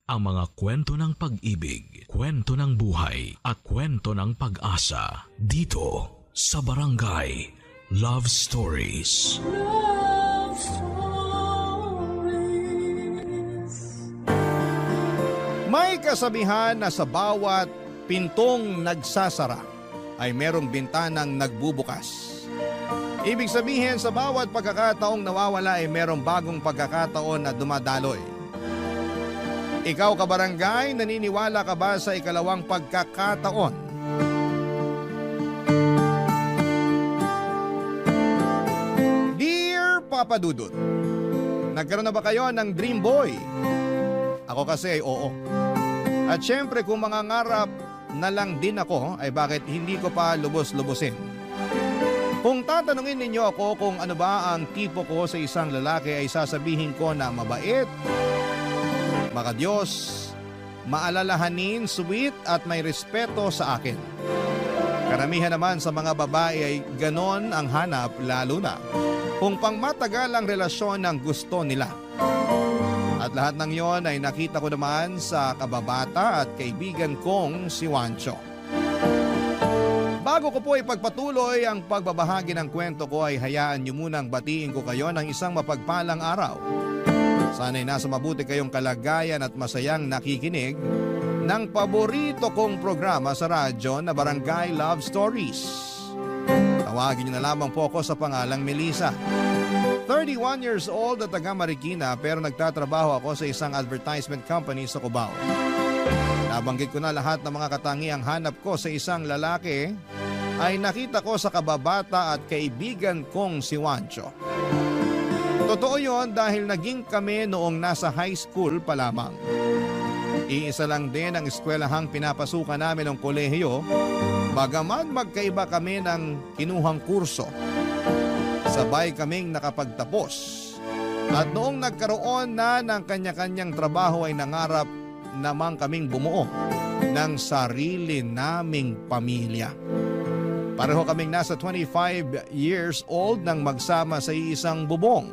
ang mga kwento ng pag-ibig, kwento ng buhay at kwento ng pag-asa dito sa Barangay Love Stories. Love Stories. May kasabihan na sa bawat pintong nagsasara ay merong bintanang nagbubukas. Ibig sabihin sa bawat pagkakataong nawawala ay merong bagong pagkakataon na dumadaloy. Ikaw kabarangay, naniniwala ka ba sa ikalawang pagkakataon? Dear Papa Dudut, nagkaroon na ba kayo ng dream boy? Ako kasi ay oo. At syempre kung mangangarap na lang din ako ay bakit hindi ko pa lubos-lubusin? Kung tatanungin ninyo ako kung ano ba ang tipo ko sa isang lalaki ay sasabihin ko na mabait, makadiyos, maalalahanin, sweet at may respeto sa akin. Karamihan naman sa mga babae ay ganon ang hanap lalo na kung pangmatagal ang relasyon ng gusto nila. At lahat ng yon ay nakita ko naman sa kababata at kaibigan kong si Juancho. Bago ko po ipagpatuloy ang pagbabahagi ng kwento ko ay hayaan niyo munang batiin ko kayo ng isang mapagpalang araw. Sana'y nasa mabuti kayong kalagayan at masayang nakikinig ng paborito kong programa sa radyo na Barangay Love Stories. Tawagin niyo na lamang po ako sa pangalang Melissa. 31 years old at taga Marikina pero nagtatrabaho ako sa isang advertisement company sa Cubao. Nabanggit ko na lahat ng mga katangiang hanap ko sa isang lalaki ay nakita ko sa kababata at kaibigan kong si Juancho. Totoo yon dahil naging kami noong nasa high school pa lamang. Iisa lang din ang eskwelahang pinapasukan namin ng kolehiyo, bagaman magkaiba kami ng kinuhang kurso. Sabay kaming nakapagtapos. At noong nagkaroon na ng kanya-kanyang trabaho ay nangarap namang kaming bumuo ng sarili naming pamilya. Pareho kaming nasa 25 years old nang magsama sa isang bubong.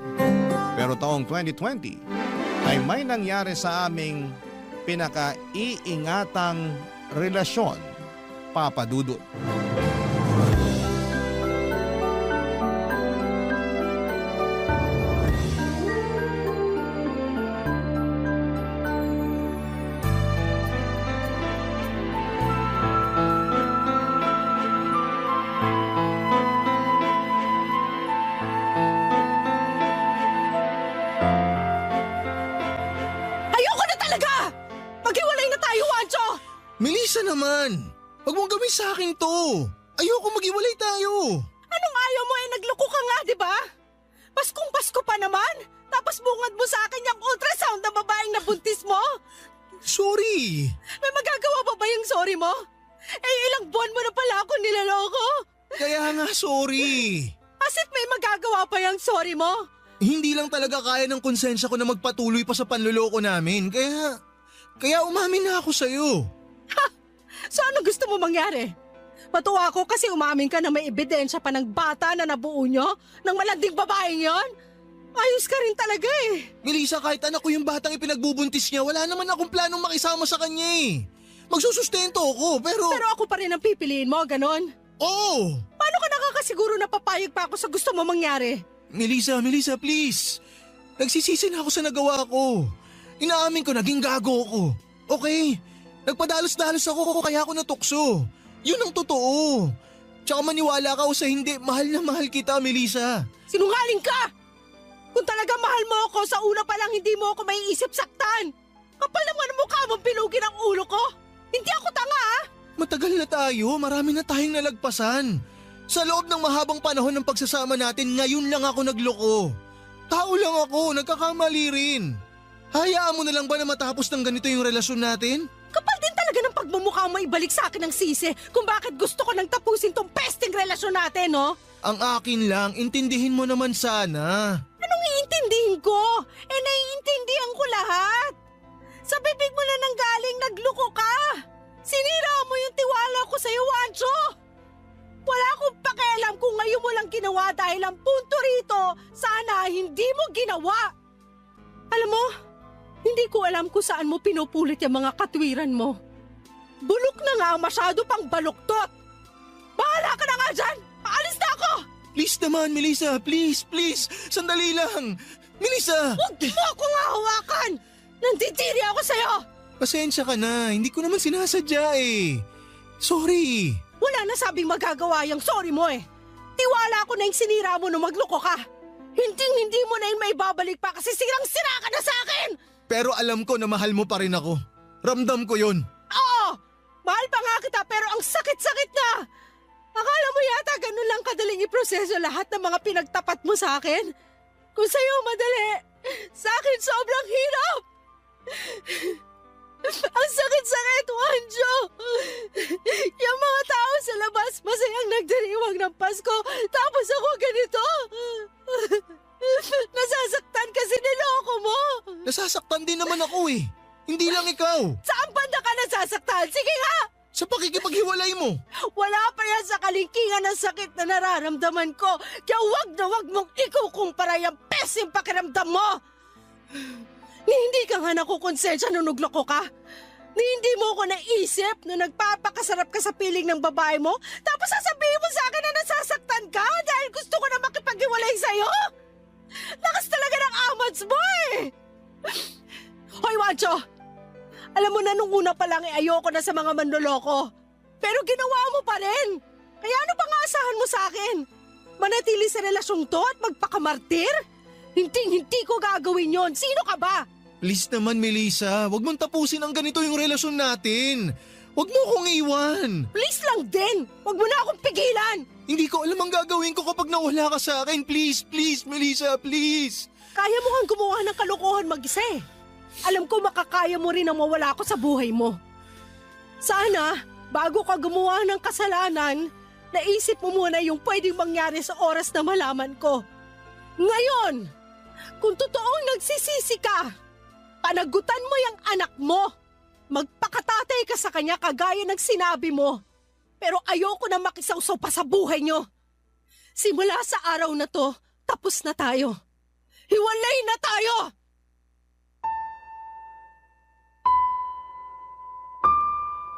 Pero taong 2020 ay may nangyari sa aming pinakaiingatang relasyon, Papa Dudut. Melissa naman! Huwag mong gawin sa akin to! Ayoko mag-iwalay tayo! Anong ayaw mo nagloko ka nga, di ba? Paskong-pasko pa naman! Tapos bungad mo sa akin yung ultrasound na babaeng nabuntis mo? Sorry! May magagawa pa ba yung sorry mo? Ilang buwan mo na pala ako nilaloko! Kaya nga sorry! As if may magagawa pa yung sorry mo? Hindi lang talaga kaya ng konsensya ko na magpatuloy pa sa panloloko namin, kaya umamin na ako sa'yo. Ha! So ano gusto mo mangyari? Matuwa ako kasi umamin ka na may ebidensya pa ng bata na nabuo nyo ng malanding babaeng yon. Ayos ka rin talaga eh. Melissa, kahit anak ko yung batang ipinagbubuntis niya, wala naman akong planong makisama sa kanya eh. Magsusustento ako pero ako pa rin ang pipiliin mo, ganon? Oo! Paano ka nakakasiguro na papayag pa ako sa gusto mo mangyari? Melissa, please. Nagsisisi na ako sa nagawa ko. Inaamin ko, naging gago ako. Okay? Nagpadalos-dalos ako kaya ako natukso. Yun ang totoo. Tsaka maniwala ka o sa hindi, mahal na mahal kita, Melissa. Sinungaling ka! Kung talaga mahal mo ako, sa una pa lang hindi mo ako maiisip saktan. Kapal naman ang mukha mong pilugin ang ulo ko. Hindi ako tanga ah! Matagal na tayo, marami na tayong nalagpasan. Sa loob ng mahabang panahon ng pagsasama natin, ngayon lang ako nagloko. Tao lang ako, nagkakamali rin. Hayaan mo na lang ba na matapos ng ganito yung relasyon natin? Kapal din talaga ng pagmumukha mo ibalik sa akin ng sisi kung bakit gusto ko nang tapusin tong pesting relasyon natin, no? Ang akin lang, intindihin mo naman sana. Anong iintindihin ko? Naiintindihan ko lahat. Sa bibig mo na nanggaling, nagluko ka. Sinira mo yung tiwala ko sa'yo, Juancho. Wala akong pakialam kung ngayon mo lang ginawa dahil ang punto rito, sana hindi mo ginawa. Alam mo, Hindi ko alam kung saan mo pinupulit yung mga katwiran mo. Bulok na nga, masyado pang baluktot. Bahala ka na nga dyan! Paalis na ako! Please naman, Melissa. Please. Sandali lang. Melissa! Huwag mo akong hawakan! Nanditiri ako sa'yo! Pasensya ka na. Hindi ko naman sinasadya eh. Sorry. Wala na sabing magagawa yung sorry mo eh. Tiwala ko na yung sinira mo nung magloko ka. Hindi mo na yung maibabalik pa kasi sirang-sira ka na sa akin! Pero alam ko na mahal mo pa rin ako. Ramdam ko yun. Oo! Mahal pa nga kita pero ang sakit-sakit na! Akala mo yata ganun lang kadaling iproseso lahat ng mga pinagtapat mo sa akin? Kung sa'yo madali, sa akin sobrang hirap! Ang sakit-sakit, Wanjo! Yung mga tao sa labas masayang nagdiriwang ng Pasko, tapos ako ganito! Nasasaktan kasi niloko mo! Nasasaktan din naman ako eh. Hindi lang ikaw. Saan banda ka nasasaktan? Sige nga! Sa pakikipaghiwalay mo. Wala pa yan sa kalingkingan ng sakit na nararamdaman ko. Kaya wag na wag mong ikukumpara yung pesim pakiramdam mo. Ni hindi ka nga nakukonsensya nung nagloko ka. Ni hindi mo ko naisip na nagpapakasarap ka sa piling ng babae mo. Tapos sasabihin mo sa akin na nasasaktan ka dahil gusto ko na makipaghiwalay sa'yo. Lakas talaga ng amats mo eh. Hoy, Wancho! Alam mo na nung una pa lang ayoko na sa mga manloloko. Pero ginawa mo pa rin. Kaya ano bang aasahan mo sa akin? Manatili sa relasyong to at magpakamartir? Hindi ko gagawin yon. Sino ka ba? Please naman, Melissa. Huwag mong tapusin ang ganito yung relasyon natin. Huwag mo akong iwan. Please lang din. Huwag mo na akong pigilan. Hindi ko alam ang gagawin ko kapag nawala ka sa akin. Please, Melissa, please. Kaya mo kang gumawa ng kalokohan mag-isa eh. Alam ko makakaya mo rin na mawala ako sa buhay mo. Sana, bago ka gumawa ng kasalanan, naisip mo muna yung pwedeng mangyari sa oras na malaman ko. Ngayon, kung totoong nagsisisi ka, panagutan mo yung anak mo. Magpakatatay ka sa kanya kagaya ng sinabi mo. Pero ayoko na makisawsaw pa sa buhay nyo. Simula sa araw na to, tapos na tayo. Hiwalay na tayo!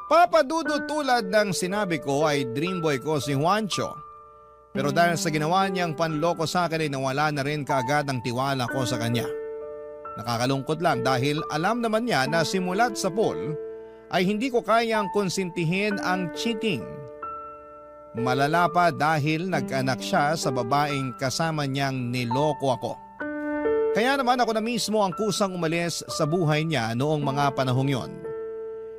Papadudo tulad ng sinabi ko ay dreamboy ko si Juancho. Pero dahil sa ginawa niyang panloko sa akin ay nawala na rin kaagad ang tiwala ko sa kanya. Nakakalungkot lang dahil alam naman niya na simulat sa pool ay hindi ko kayang konsintihin ang cheating. Malala pa dahil nag-anak siya sa babaeng kasama niyang niloko ako. Kaya naman ako na mismo ang kusang umalis sa buhay niya noong mga panahong yon.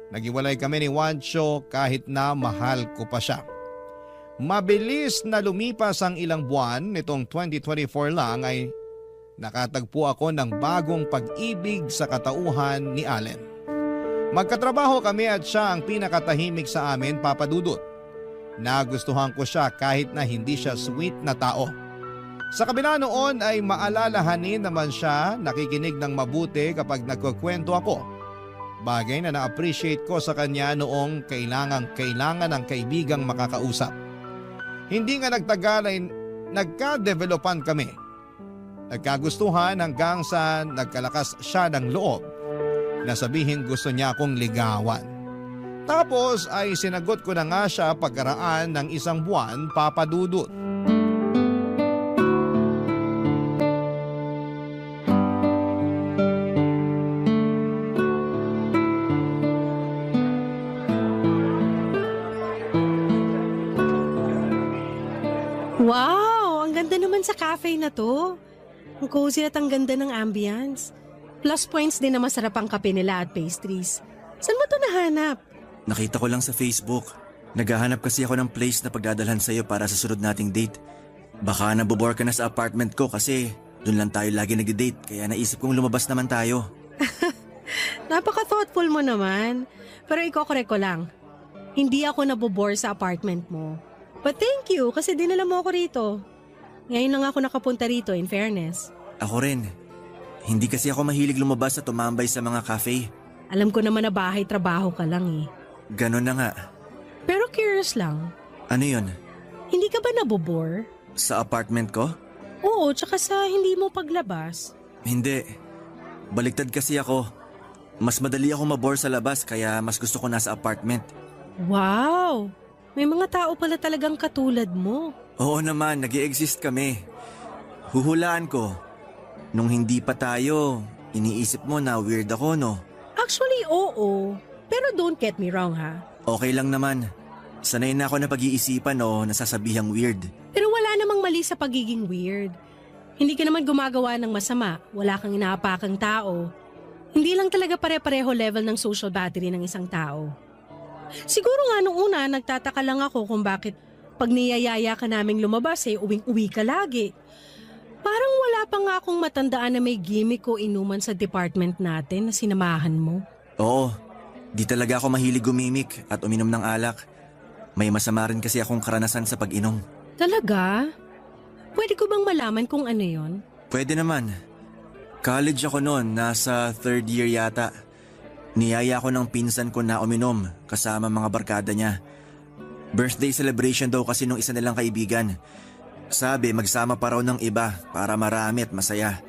Naghiwalay kami ni Juancho kahit na mahal ko pa siya. Mabilis na lumipas ang ilang buwan, nitong 2024 lang ay nakatagpo ako ng bagong pag-ibig sa katauhan ni Allen. Magkatrabaho kami at siya ang pinakatahimik sa amin, Papadudot. Nagustuhan ko siya kahit na hindi siya sweet na tao. Sa kabila noon ay maalalahanin naman siya, nakikinig ng mabuti kapag nagkukwento ako. Bagay na na-appreciate ko sa kanya noong kailangan ng kaibigang makakausap. Hindi nga nagtagal ay nagka-developan kami. Nagkagustuhan hanggang sa nagkalakas siya ng loob na sabihin gusto niya akong ligawan. Tapos ay sinagot ko na nga siya pagkaraan ng isang buwan, Papadudot. Wow! Ang ganda naman sa cafe na to. Ang cozy at ang ganda ng ambience. Plus points din na masarap ang kape nila at pastries. Saan mo to nahanap? Nakita ko lang sa Facebook. Naghahanap kasi ako ng place na pagdadalhan sa'yo para sa sunod nating date. Baka nabobore ka na sa apartment ko kasi doon lang tayo lagi nagde-date kaya naisip kong lumabas naman tayo. Napaka-thoughtful mo naman. Pero iko-correct ko lang. Hindi ako nabobore sa apartment mo. But thank you kasi dinala mo ako rito. Ngayon lang ako nakapunta rito in fairness. Ako rin. Hindi kasi ako mahilig lumabas at tumambay sa mga cafe. Alam ko naman na bahay-trabaho ka lang eh. Ganon na nga. Pero curious lang. Ano yun? Hindi ka ba nabobore? Sa apartment ko? Oo, tsaka sa hindi mo paglabas. Hindi. Baliktad kasi ako. Mas madali ako mabore sa labas kaya mas gusto ko nasa apartment. Wow! May mga tao pala talagang katulad mo. Oo naman, nag-i-exist kami. Huhulaan ko, nung hindi pa tayo, iniisip mo na weird ako, no? Actually, oo. Pero don't get me wrong ha. Okay lang naman. Sanay na ako na pag-iisipan o nasasabihang weird. Pero wala namang mali sa pagiging weird. Hindi ka naman gumagawa ng masama. Wala kang inaapakang tao. Hindi lang talaga pare-pareho level ng social battery ng isang tao. Siguro nga nung una, nagtataka lang ako kung bakit pag niyayaya ka naming lumabas uwing-uwi ka lagi. Parang wala pa nga akong matandaan na may gimmick o inuman sa department natin na sinamahan mo. Oo, di talaga ako mahilig gumimik at uminom ng alak. May masama rin kasi akong karanasan sa pag-inom. Talaga? Pwede ko bang malaman kung ano yon? Pwede naman. College ako noon, nasa 3rd year yata. Niyaya ko ng pinsan ko na uminom kasama mga barkada niya. Birthday celebration daw kasi nung isa nilang kaibigan. Sabi magsama pa raw ng iba para marami at masaya.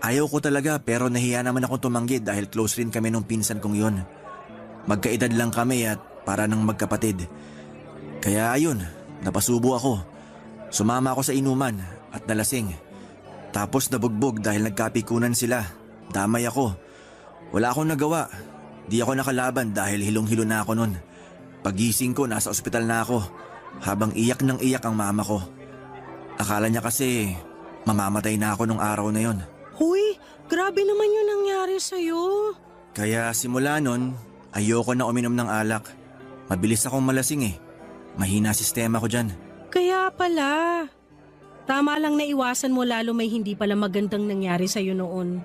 Ayaw ko talaga pero nahiya naman akong tumanggi dahil close rin kami nung pinsan kong yun. Magkaedad lang kami at para nang magkapatid. Kaya ayun, napasubo ako. Sumama ako sa inuman at nalasing. Tapos nabugbog dahil nagkapikunan sila. Damay ako. Wala akong nagawa. Di ako nakalaban dahil hilong-hilo na ako nun. Pagising ko, nasa ospital na ako. Habang iyak ng iyak ang mama ko. Akala niya kasi mamamatay na ako nung araw na yon. Huy, grabe naman yung nangyari sa'yo. Kaya simula nun, ayoko na uminom ng alak. Mabilis akong malasing eh. Mahina sistema ko dyan. Kaya pala. Tama lang na iwasan mo lalo may hindi pala magandang nangyari sa'yo noon.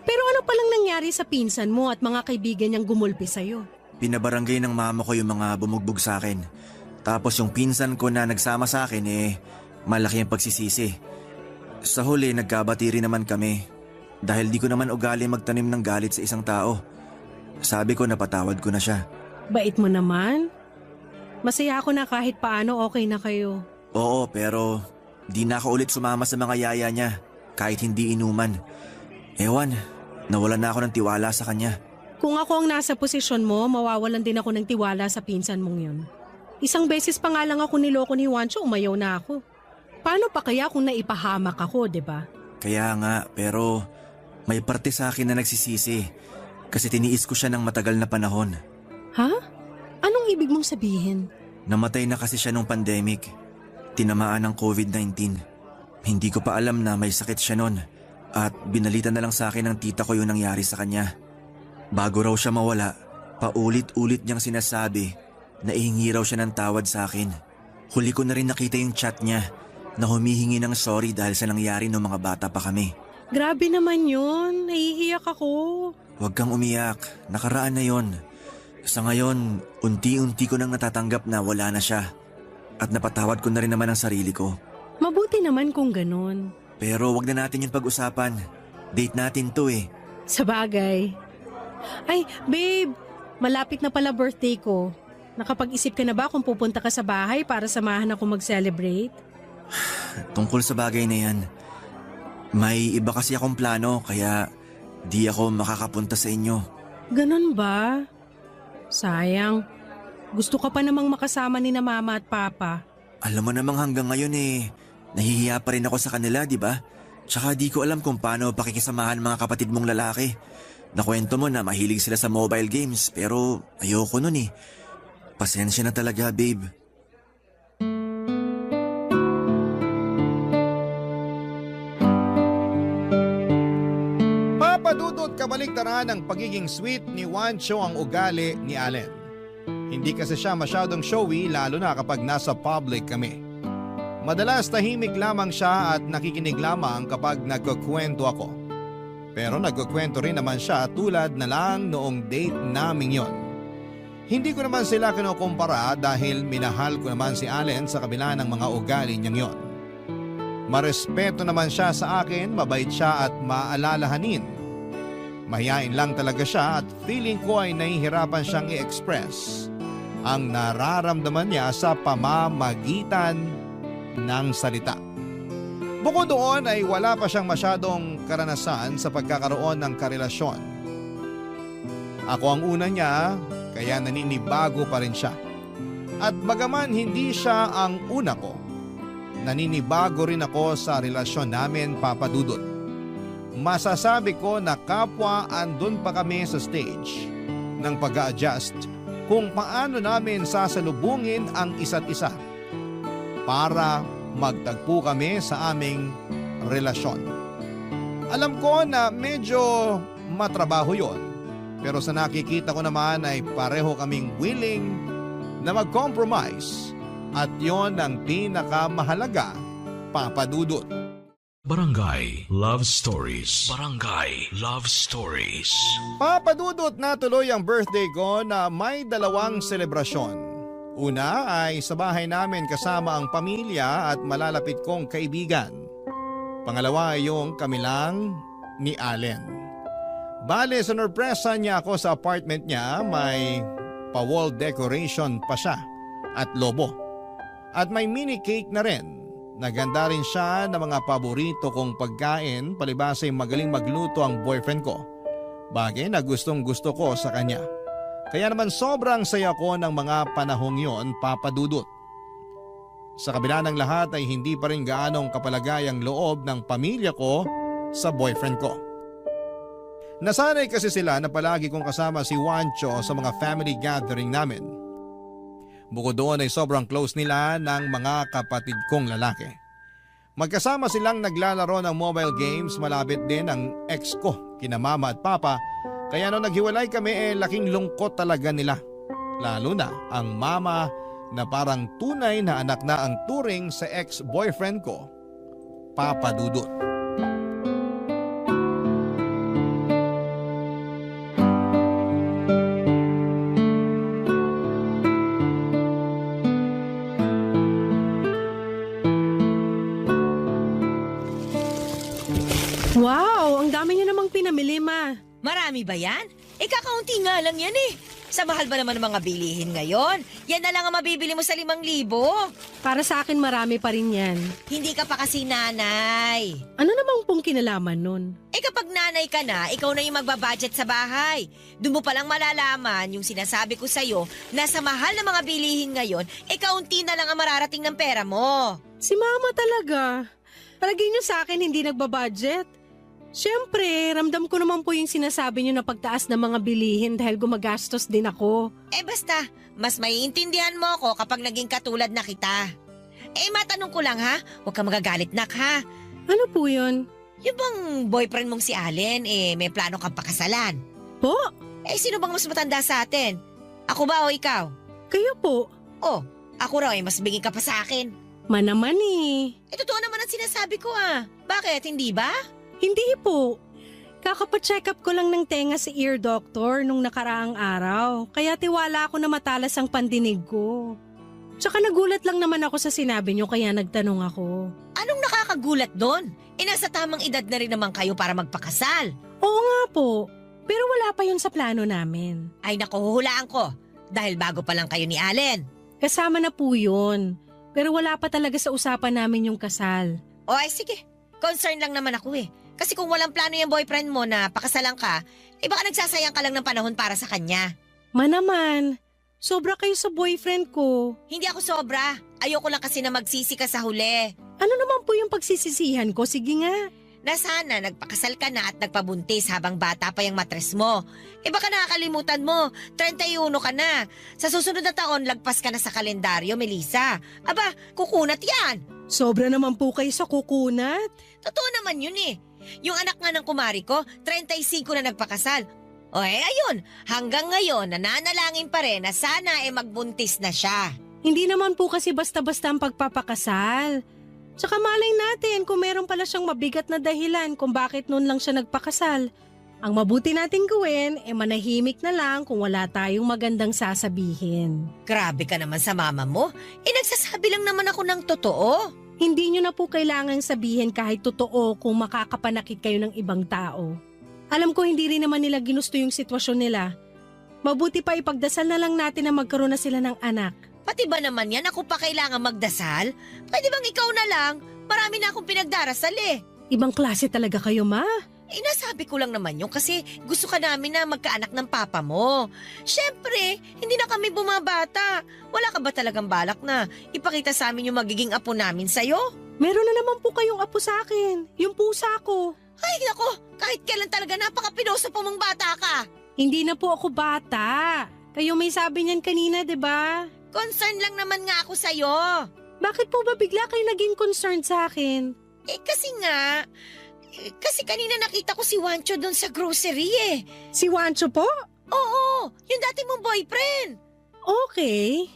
Pero ano palang nangyari sa pinsan mo at mga kaibigan niyang gumulpi sa'yo? Pinabarangay ng mama ko yung mga bumugbog sa akin. Tapos yung pinsan ko na nagsama sa akin malaki ang pagsisisi. Sa huli nagkabati rin naman kami. Dahil di ko naman ugali magtanim ng galit sa isang tao. Sabi ko napatawad ko na siya. Bait mo naman. Masaya ako na kahit paano okay na kayo. Oo, pero di na ako ulit sumama sa mga yaya niya kahit hindi inuman. Ewan, nawalan na ako ng tiwala sa kanya. Kung ako ang nasa posisyon mo, mawawalan din ako ng tiwala sa pinsan mong yun. Isang beses pa nga lang ako niloko ni Juancho, umayaw na ako. Paano pa kaya kung naipahamak ako, di ba? Kaya nga, pero may parte sa akin na nagsisisi kasi tiniis ko siya ng matagal na panahon. Ha? Anong ibig mong sabihin? Namatay na kasi siya nung pandemic. Tinamaan ng COVID-19. Hindi ko pa alam na may sakit siya nun at binalita na lang sa akin ng tita ko yung nangyari sa kanya. Bago raw siya mawala, paulit-ulit niyang sinasabi na ihingi raw siya ng tawad sa akin. Huli ko na rin nakita yung chat niya na humihingi ng sorry dahil sa nangyari nung mga bata pa kami. Grabe naman yun. Naiiyak ako. Huwag kang umiyak. Nakaraan na yon. Sa ngayon, unti-unti ko nang natatanggap na wala na siya. At napatawad ko na rin naman ang sarili ko. Mabuti naman kung ganun. Pero wag na natin yung pag-usapan. Date natin to eh. Sabagay. Ay, babe, malapit na pala birthday ko. Nakapag-isip ka na ba kung pupunta ka sa bahay para samahan ako mag-celebrate? Tungkol sa bagay na yan, may iba kasi akong plano kaya di ako makakapunta sa inyo. Ganun ba? Sayang. Gusto ka pa namang makasama ni na mama at papa. Alam mo namang hanggang ngayon nahihiya pa rin ako sa kanila, di ba? Tsaka di ko alam kung paano pakikisamahan mga kapatid mong lalaki. Nakwento mo na mahilig sila sa mobile games pero ayoko nun eh. Pasensya na talaga, babe. Papadudot kabaligtaran ng pagiging sweet ni Juancho ang ugali ni Allen. Hindi kasi siya masyadong showy lalo na kapag nasa public kami. Madalas tahimik lamang siya at nakikinig lamang kapag nagkukwento ako. Pero nagkukwento rin naman siya tulad na lang noong date naming yon. Hindi ko naman sila kinukumpara dahil minahal ko naman si Allen sa kabila ng mga ugali niyang yon. Marespeto naman siya sa akin, mabait siya at maalalahanin. Mahiyain lang talaga siya at feeling ko ay nahihirapan siyang i-express ang nararamdaman niya sa pamamagitan ng salita. Bukod doon ay wala pa siyang masyadong karanasan sa pagkakaroon ng karelasyon. Ako ang una niya, kaya naninibago pa rin siya. At bagaman hindi siya ang una ko, naninibago rin ako sa relasyon namin, Papa Dudut. Masasabi ko na kapwa andun pa kami sa stage ng pag-a-adjust kung paano namin sasalubungin ang isa't isa para magtagpo kami sa aming relasyon. Alam ko na medyo matrabaho yon, pero sa nakikita ko naman ay pareho kaming willing na mag-compromise at yon ang pinakamahalaga, Papa Dudut. Barangay Love Stories. Barangay Love Stories. Papa Dudut, natuloy ang birthday ko na may dalawang selebrasyon. Una ay sa bahay namin kasama ang pamilya at malalapit kong kaibigan. Pangalawa ay yung kami lang ni Allen. Bale, sinurpresa niya ako sa apartment niya, may pa-wall decoration pa siya at lobo. At may mini cake na rin. Naganda rin siya ng mga paborito kong pagkain, palibhas ay magaling magluto ang boyfriend ko. Bagay na gustong gusto ko sa kanya. Kaya naman sobrang saya ko ng mga panahong yon, Papa Dudut. Sa kabila ng lahat ay hindi pa rin gaanong kapalagay ang loob ng pamilya ko sa boyfriend ko. Nasanay kasi sila na palagi kong kasama si Juancho sa mga family gathering namin. Bukod doon ay sobrang close nila ng mga kapatid kong lalaki. Magkasama silang naglalaro ng mobile games, malapit din ang ex ko, kina mama at papa. Kaya nung naghiwalay kami laking lungkot talaga nila. Lalo na ang mama na parang tunay na anak na ang turing sa ex-boyfriend ko, Papa Dudut. Wow, ang dami niyo namang pinamili, Ma. Marami ba yan? Kakaunti nga lang yan eh. Sa mahal ba naman ng mga bilihin ngayon? Yan na lang ang mabibili mo sa 5,000. Para sa akin marami pa rin yan. Hindi ka pa kasi nanay. Ano namang pong kinalaman nun? Kapag nanay ka na, ikaw na yung magbabudget sa bahay. Doon mo palang malalaman yung sinasabi ko sa'yo na sa mahal ng mga bilihin ngayon, kaunti na lang ang mararating ng pera mo. Si Mama talaga. Palagi niyo sa akin hindi nagbabudget. Siyempre, ramdam ko naman po yung sinasabi niyo na pagtaas ng mga bilihin dahil gumagastos din ako. Basta, mas maiintindihan mo ako kapag naging katulad na kita. Matanong ko lang ha, huwag ka magagalit nak ha. Ano po yun? Yung bang boyfriend mong si Allen, may plano kang pakasalan? Po? Sino bang mas matanda sa atin? Ako ba o ikaw? Kayo po? Ako raw mas biging ka pa sa akin. Manaman eh. Totoo naman ang sinasabi ko ah. Bakit, hindi ba? Hindi po. Kakapacheck up ko lang ng tenga sa ear doctor nung nakaraang araw. Kaya tiwala ako na matalas ang pandinig ko. Tsaka nagulat lang naman ako sa sinabi niyo kaya nagtanong ako. Anong nakakagulat doon? Nasa tamang edad na rin naman kayo para magpakasal. Oo nga po. Pero wala pa yun sa plano namin. Ay naku, huhulaan ko. Dahil bago pa lang kayo ni Allen. Kasama na po yun. Pero wala pa talaga sa usapan namin yung kasal. Sige. Concern lang naman ako eh. Kasi kung walang plano yung boyfriend mo na pakasalan ka, baka nagsasayang ka lang ng panahon para sa kanya. Manaman, sobra kayo sa boyfriend ko. Hindi ako sobra. Ayoko lang kasi na magsisi ka sa huli. Ano naman po yung pagsisisihan ko? Sige nga. Na sana nagpakasal ka na at nagpabuntis habang bata pa yung matres mo. Baka nakakalimutan mo, 31 ka na. Sa susunod na taon, lagpas ka na sa kalendaryo, Melissa. Aba, kukunat yan. Sobra naman po kayo sa kukunat. Totoo naman yun eh. Yung anak nga ng kumari ko, 35 na nagpakasal. Ayun, hanggang ngayon, nananalangin pa rin na sana magbuntis na siya. Hindi naman po kasi basta-basta ang pagpapakasal. Tsaka malay natin kung meron pala siyang mabigat na dahilan kung bakit noon lang siya nagpakasal. Ang mabuti nating gawin, manahimik na lang kung wala tayong magandang sasabihin. Grabe ka naman sa mama mo. Nagsasabi lang naman ako ng totoo. Hindi nyo na po kailangang sabihin kahit totoo kung makakapanakit kayo ng ibang tao. Alam ko hindi rin naman nila ginusto yung sitwasyon nila. Mabuti pa ipagdasal na lang natin na magkaroon na sila ng anak. Pati ba naman yan ako pa kailangan magdasal? Pwede bang ikaw na lang? Marami na akong pinagdarasal eh. Ibang klase talaga kayo, Ma. Nasabi ko lang naman yun kasi gusto ka namin na magkaanak ng papa mo. Siyempre, hindi na kami bumabata. Wala ka ba talagang balak na ipakita sa amin yung magiging apo namin sa'yo? Meron na naman po kayong apo sa akin. Yung pusa ko. Ay, nako, kahit kailan talaga napaka-pinoso po mong bata ka. Hindi na po ako bata. Kayo may sabi niyan kanina, di ba? Concern lang naman nga ako sa'yo. Bakit po ba bigla kayo naging concerned sa akin? Kasi kanina nakita ko si Wancho doon sa grocery eh. Si Wancho po? Oo, yung dati mong boyfriend. Okay.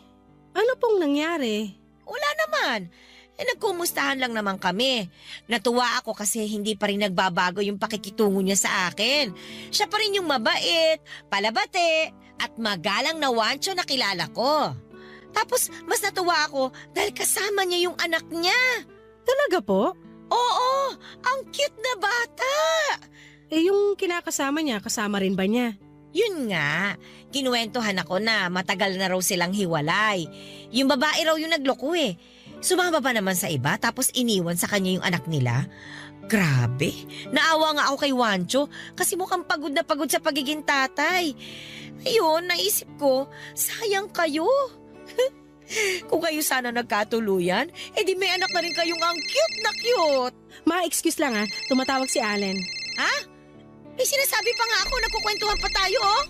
Ano pong nangyari? Wala naman. Nagkumustahan lang naman kami. Natuwa ako kasi hindi pa rin nagbabago yung pakikitungo niya sa akin. Siya pa rin yung mabait, palabate, at magalang na Wancho na kilala ko. Tapos mas natuwa ako dahil kasama niya yung anak niya. Talaga po? Oo, ang cute na bata. Yung kinakasama niya, kasama rin ba niya? Yun nga, kinuwentuhan ako na matagal na raw silang hiwalay. Yung babae raw yung nagloko eh. Sumama pa naman sa iba tapos iniwan sa kanya yung anak nila. Grabe, naawa nga ako kay Wancho kasi mukhang pagod na pagod sa pagiging tatay. Ayun, naisip ko, sayang kayo. Kung kayo sana nagkatuluyan, edi may anak na rin kayong ang cute na cute. Ma-excuse lang tumatawag si Allen. Ha? Sinasabi pa nga ako, nagkukwentuhan pa tayo oh.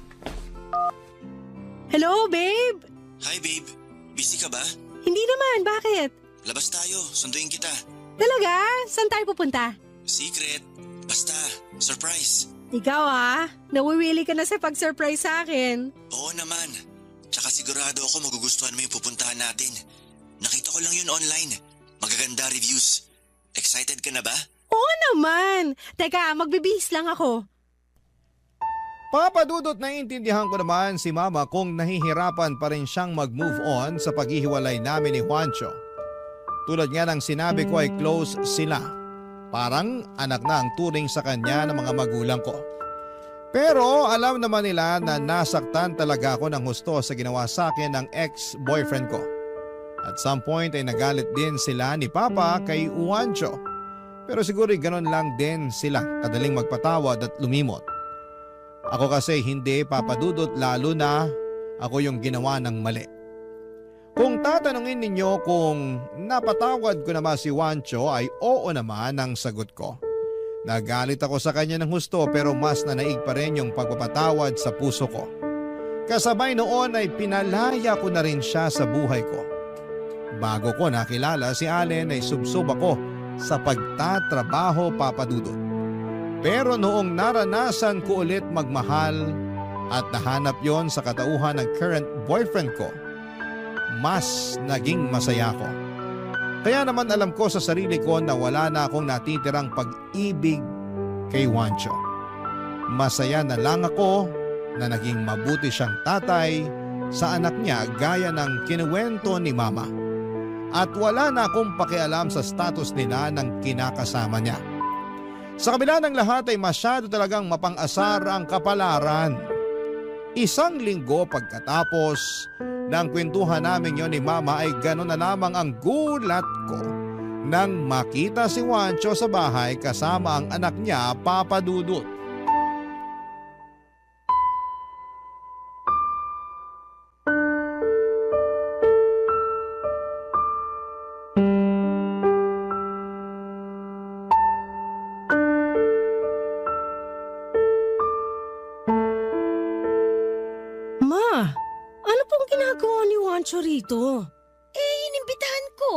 Hello, babe? Hi babe, busy ka ba? Hindi naman, bakit? Labas tayo, sunduin kita. Talaga? Saan tayo pupunta? Secret, basta, surprise. Ikaw nawiwili ka na sa pag-surprise sa akin. Oo naman, tsaka sigurado ako magugustuhan mo yung pupuntahan natin. Nakita ko lang yun online, magaganda reviews. Excited ka na ba? Oo naman. Teka, magbibihis lang ako. Papadudot, naiintindihan ko naman si Mama kung nahihirapan pa rin siyang mag-move on sa paghihiwalay namin ni Juancho. Tulad nga ng sinabi ko ay close sila. Parang anak na ang turing sa kanya ng mga magulang ko. Pero alam naman nila na nasaktan talaga ako ng husto sa ginawa sa akin ng ex-boyfriend ko. At some point ay nagalit din sila ni Papa kay Juancho. Pero siguro ganon lang din sila kadaling magpatawad at lumimot. Ako kasi hindi papadudot lalo na ako yung ginawa ng mali. Kung tatanungin ninyo kung napatawad ko na ba si Juancho ay oo naman ang sagot ko. Nagalit ako sa kanya ng husto pero mas nanaig pa rin yung pagpapatawad sa puso ko. Kasabay noon ay pinalaya ko na rin siya sa buhay ko. Bago ko nakilala si Allen ay subsob ako sa pagtatrabaho papadudot. Pero noong naranasan ko ulit magmahal at nahanap yon sa katauhan ng current boyfriend ko, mas naging masaya ko. Kaya naman alam ko sa sarili ko na wala na akong natitirang pag-ibig kay Juancho. Masaya na lang ako na naging mabuti siyang tatay sa anak niya gaya ng kinuwento ni Mama. At wala na akong pakialam sa status nila ng kinakasama niya. Sa kabila ng lahat ay masyado talagang mapang-asar ang kapalaran. Isang linggo pagkatapos ng kwentuhan namin yon ni Mama ay gano'n na lamang ang gulat ko nang makita si Juancho sa bahay kasama ang anak niya, Papa Dudut. Juancho rito? Inimbitahan ko.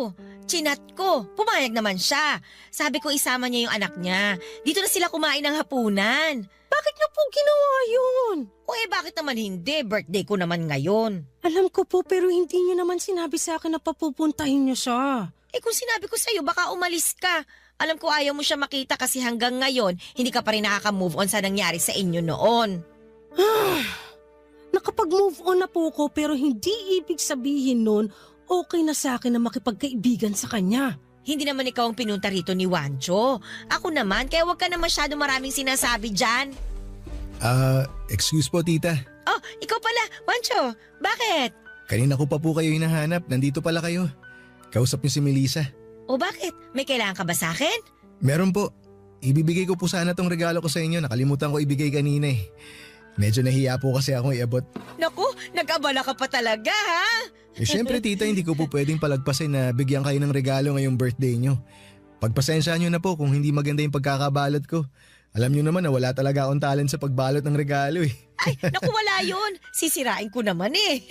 Chinat ko. Pumayag naman siya. Sabi ko isama niya yung anak niya. Dito na sila kumain ng hapunan. Bakit niyo po ginawa yun? Bakit naman hindi? Birthday ko naman ngayon. Alam ko po pero hindi niyo naman sinabi sa akin na papupuntahin niyo siya. Kung sinabi ko sa'yo baka umalis ka. Alam ko ayaw mo siya makita kasi hanggang ngayon hindi ka pa rin nakaka-move on sa nangyari sa inyo noon. Nakapag-move on na po ko pero hindi ibig sabihin nun okay na sa akin na makipagkaibigan sa kanya. Hindi naman ikaw ang pinunta rito ni Juancho. Ako naman, kaya huwag ka na masyado maraming sinasabi dyan. Excuse po tita. Oh, ikaw pala, Juancho. Bakit? Kanina ko pa po kayo hinahanap, nandito pala kayo. Kausap niyo si Melissa. O bakit? May kailangan ka ba sa akin? Meron po. ibibigay ko po sana tong regalo ko sa inyo. Nakalimutan ko ibigay kanina eh. Medyo nahiya po kasi akong iabot. Naku, nag-abala ka pa talaga ha? Eh syempre tita, hindi ko po pwedeng palagpasin na bigyan kayo ng regalo ngayong birthday nyo. Pagpasensya nyo na po kung hindi maganda yung pagkakabalot ko. Alam nyo naman na wala talaga akong talent sa pagbalot ng regalo eh. Ay, naku wala yun. Sisirain ko naman eh.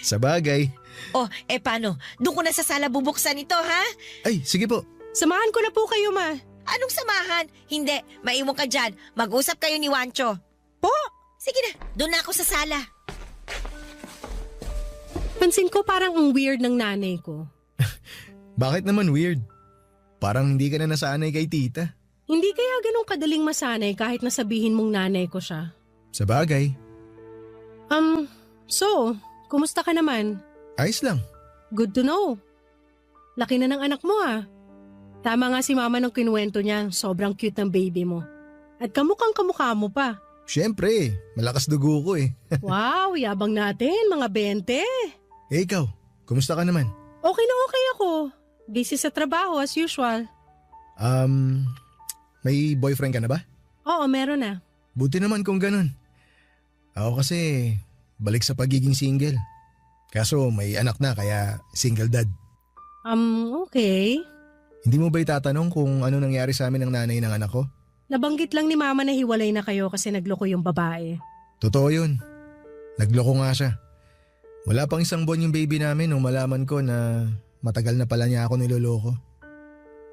Sa bagay. Oh, paano? Doon ko na sa sala bubuksan ito ha? Ay, sige po. Samahan ko na po kayo, ma. Anong samahan? Hindi, maiwan ka dyan. Mag-usap kayo ni Wancho. Po? Sige na, doon na ako sa sala. Pansin ko parang ang weird ng nanay ko. Bakit naman weird? Parang hindi ka na nasanay kay tita. Hindi kaya ganun kadaling masanay kahit nasabihin mong nanay ko siya. Sa bagay. So, kumusta ka naman? Ayos lang. Good to know. Laki na ng anak mo ah. Tama nga si mama nung kinuwento niya, sobrang cute ng baby mo. At kamukhang kamukha mo pa. Siyempre, malakas dugo ko eh. Wow, yabang natin, mga 20. Eh ikaw, kumusta ka naman? Okay na okay ako. Busy sa trabaho as usual. May boyfriend ka na ba? Oo, meron na. Buti naman kung ganun. Ako kasi, balik sa pagiging single. Kaso may anak na kaya single dad. Okay. Hindi mo ba itatanong kung ano nangyari sa amin ng nanay ng anak ko? Nabanggit lang ni mama na hiwalay na kayo kasi nagloko yung babae. Totoo yun. Nagloko nga siya. Wala pang isang buwan yung baby namin nung malaman ko na matagal na pala niya ako niloloko.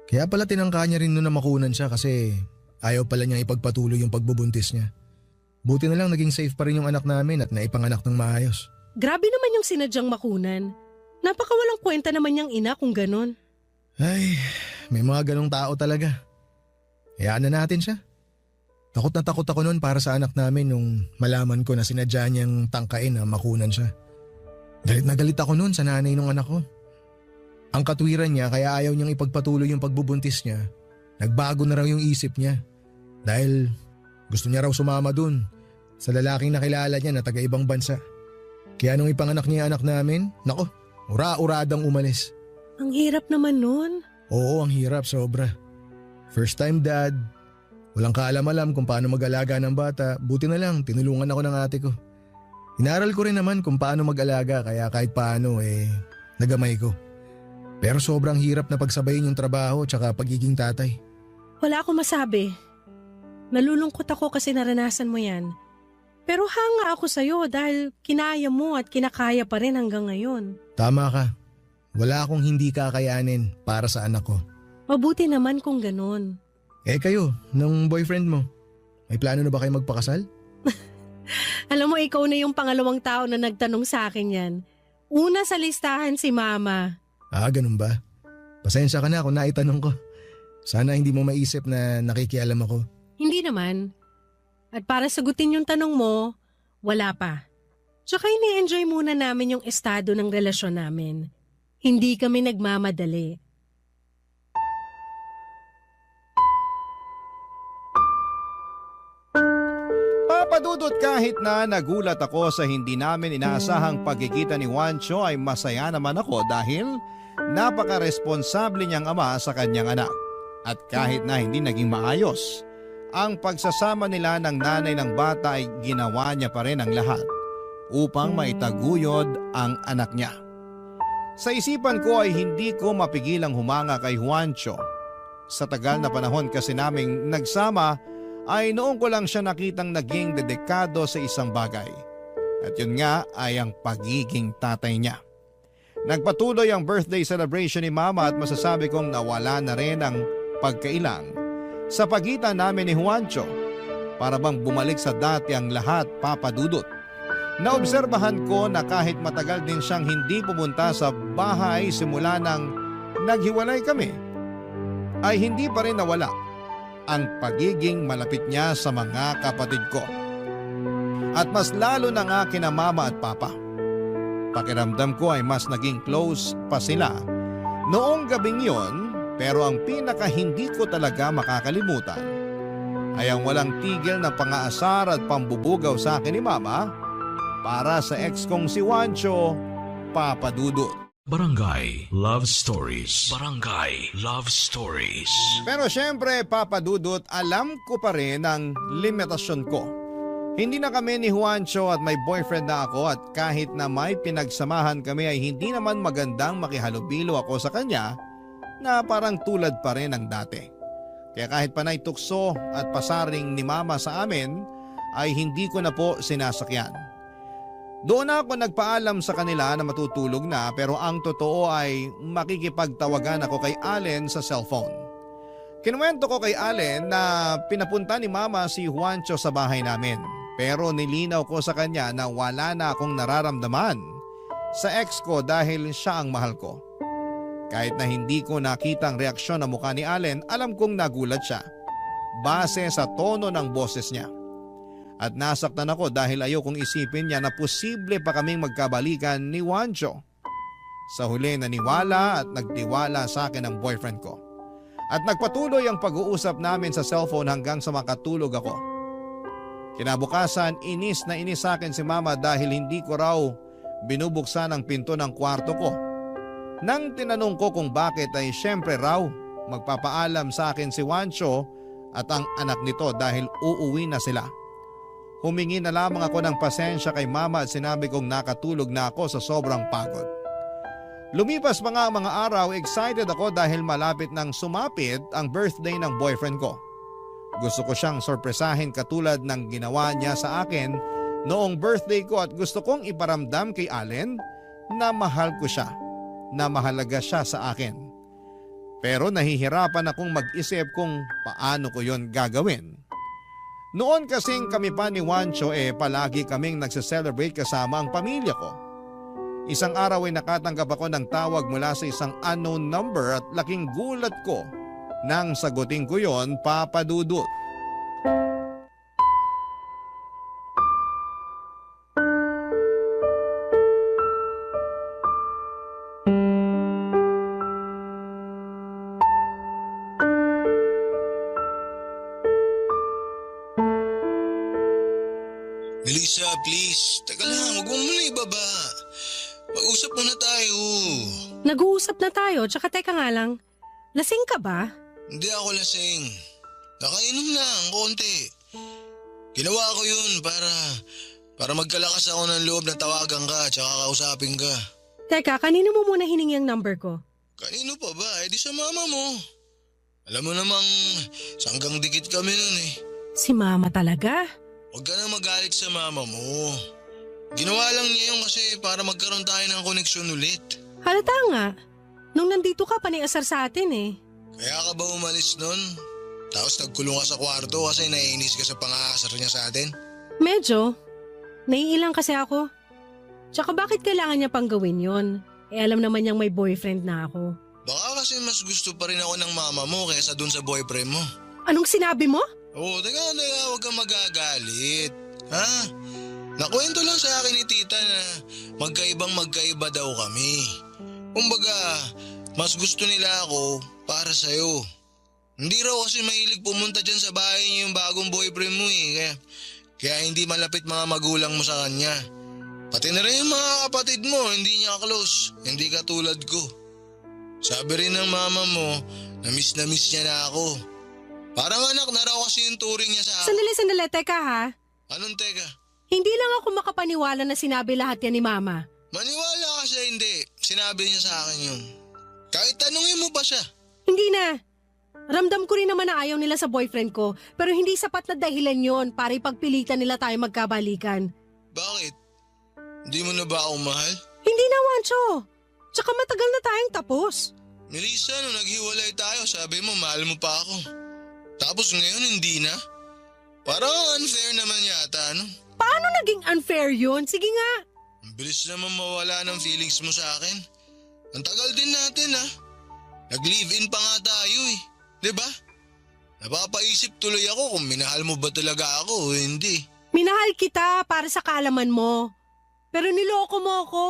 Kaya pala tinangka niya rin noon na makunan siya kasi ayaw pala niyang ipagpatuloy yung pagbubuntis niya. Buti na lang naging safe pa rin yung anak namin at naipanganak ng maayos. Grabe naman yung sinadyang makunan. Napakawalang kwenta naman niyang ina kung ganun. Ay, may mga ganong tao talaga. Hayaan na natin siya. Takot na takot ako noon para sa anak namin nung malaman ko na sinadya niyang tangkain na makunan siya. Galit na galit ako noon sa nanay ng anak ko. Ang katwiran niya kaya ayaw niyang ipagpatuloy yung pagbubuntis niya. Nagbago na raw yung isip niya. Dahil gusto niya raw sumama dun sa lalaking nakilala niya na taga-ibang bansa. Kaya nung ipanganak niya ang anak namin, nako, ura-uradang umalis. Ang hirap naman nun. Oo, ang hirap sobra. First time dad, walang kaalam-alam kung paano mag-alaga ng bata, buti na lang tinulungan ako ng ate ko. Inaral ko rin naman kung paano mag-alaga kaya kahit paano nagamay ko. Pero sobrang hirap na pagsabayin yung trabaho tsaka pagiging tatay. Wala akong masabi. Nalulungkot ako kasi naranasan mo yan. Pero hanga ako sa'yo dahil kinaya mo at kinakaya pa rin hanggang ngayon. Tama ka. Wala akong hindi kakayanin para sa anak ko. Mabuti naman kung ganun. Eh kayo, nung boyfriend mo, may plano na ba kayo magpakasal? Alam mo, ikaw na yung pangalawang tao na nagtanong sa akin yan. Una sa listahan si mama. Ah, ganun ba? Pasensya ka na kung naitanong ko. Sana hindi mo maisip na nakikialam ako. Hindi naman. At para sagutin yung tanong mo, wala pa. Tsaka ini-enjoy muna namin yung estado ng relasyon namin. Hindi kami nagmamadali. Papadudot kahit na nagulat ako sa hindi namin inaasahang pagkikita ni Juancho ay masaya naman ako dahil napaka-responsable niyang ama sa kanyang anak. At kahit na hindi naging maayos, ang pagsasama nila ng nanay ng bata ay ginawa niya pa rin ang lahat upang maitaguyod ang anak niya. Sa isipan ko ay hindi ko mapigilang humanga kay Juancho. Sa tagal na panahon kasi naming nagsama ay noong ko lang siya nakitang naging dedikado sa isang bagay. At yun nga ay ang pagiging tatay niya. Nagpatuloy ang birthday celebration ni Mama at masasabi kong nawala na rin ang pagkailang sa pagitan namin ni Juancho. Para bang bumalik sa dati ang lahat, Papa Dudut. Naobserbahan ko na kahit matagal din siyang hindi pumunta sa bahay simula nang naghiwalay kami, ay hindi pa rin nawala ang pagiging malapit niya sa mga kapatid ko. At mas lalo na nga kina Mama at Papa. Pakiramdam ko ay mas naging close pa sila noong gabing yon, pero ang pinaka hindi ko talaga makakalimutan ay ang walang tigil na pangaasar at pambubugaw sa akin ni Mama para sa ex kong si Juancho, Papa Dudut. Barangay Love Stories. Barangay Love Stories. Pero syempre, Papa Dudut, alam ko pa rin ang limitasyon ko. Hindi na kami ni Juancho at may boyfriend na ako at kahit na may pinagsamahan kami ay hindi naman magandang makihalubilo ako sa kanya na parang tulad pa rin ng dati. Kaya kahit panay tukso at pasaring ni Mama sa amin ay hindi ko na po sinasakyan. Doon ako nagpaalam sa kanila na matutulog na pero ang totoo ay makikipagtawagan ako kay Allen sa cellphone. Kinuwento ko kay Allen na pinapunta ni Mama si Juancho sa bahay namin pero nilinaw ko sa kanya na wala na akong nararamdaman sa ex ko dahil siya ang mahal ko. Kahit na hindi ko nakita ang reaksyon ng mukha ni Allen, alam kong nagulat siya base sa tono ng boses niya. At nasaktan ako dahil ayokong isipin niya na posible pa kaming magkabalikan ni Juancho. Sa huli naniwala at nagtiwala sa akin ang boyfriend ko. At nagpatuloy ang pag-uusap namin sa cellphone hanggang sa makatulog ako. Kinabukasan, inis na inis sa akin si Mama dahil hindi ko raw binubuksan ang pinto ng kwarto ko. Nang tinanong ko kung bakit ay syempre raw magpapaalam sa akin si Juancho at ang anak nito dahil uuwi na sila. Humingi na lamang ako ng pasensya kay Mama at sinabi kong nakatulog na ako sa sobrang pagod. Lumipas pa nga ang mga araw, excited ako dahil malapit nang sumapit ang birthday ng boyfriend ko. Gusto ko siyang sorpresahin katulad ng ginawa niya sa akin noong birthday ko at gusto kong iparamdam kay Allen na mahal ko siya, na mahalaga siya sa akin. Pero nahihirapan akong mag-isip kung paano ko yon gagawin. Noon kasing kami pa ni Juancho palagi kaming nagse-celebrate kasama ang pamilya ko. Isang araw ay nakatanggap ako ng tawag mula sa isang unknown number at laking gulat ko nang sagutin ko yon, Papa Dudut. Melissa, please. Teka lang, huwag mo muna ibaba. Mag-usap muna tayo. Nag-uusap na tayo, tsaka teka nga lang. Lasing ka ba? Hindi ako lasing. Nakainom lang, konti. Ginawa ko yun para magkalakas ako ng loob na tawagan ka tsaka kausapin ka. Teka, kanino mo muna hiningi ang number ko? Kanino pa ba? Eh di sa mama mo. Alam mo namang sanggang dikit kami nun eh. Si Mama talaga? Huwag ka na magalit sa mama mo. Ginawa lang niya yun kasi para magkaroon tayo ng koneksyon ulit. Halata nga. Nung nandito ka, paniasar sa atin eh. Kaya ka ba umalis nun? Tapos nagkulong ka sa kwarto kasi naiinis ka sa pang-aasar niya sa atin? Medyo. Naiilang kasi ako. Tsaka bakit kailangan niya pang gawin yon? Alam naman niyang may boyfriend na ako. Baka kasi mas gusto pa rin ako ng mama mo kaysa dun sa boyfriend mo. Anong sinabi mo? Teka, huwag kang magagalit. Ha? Nakwento lang sa akin ni tita na magkaiba daw kami. Kumbaga, mas gusto nila ako para sa'yo. Hindi raw kasi mahilig pumunta dyan sa bahay niyo yung bagong boyfriend mo eh. Kaya hindi malapit mga magulang mo sa kanya. Pati na rin yung mga kapatid mo, hindi niya close. Hindi katulad ko. Sabi rin ng mama mo, na miss niya na ako. Parang anak na raw kasi yung turing niya sa akin. Sandali, teka ha. Anong teka? Hindi lang ako makapaniwala na sinabi lahat yan ni Mama. Maniwala ka siya hindi. Sinabi niya sa akin yun. Kahit tanungin mo pa siya. Hindi na. Ramdam ko rin naman na ayaw nila sa boyfriend ko, pero hindi sapat na dahilan yon para ipagpilitan nila tayo magkabalikan. Bakit? Hindi mo na ba ako mahal? Hindi na, Juancho. Tsaka matagal na tayong tapos. Melissa, nung naghiwalay tayo, sabi mo mahal mo pa ako. Tapos ngayon hindi na? Parang unfair naman yata, ano? Paano naging unfair yun? Sige nga. Ang bilis naman mawala ng feelings mo sa akin. Ang tagal din natin ha. Nag-live-in pa nga tayo eh. Diba? Napapaisip tuloy ako kung minahal mo ba talaga ako o hindi. Minahal kita para sa kaalaman mo. Pero niloko mo ako.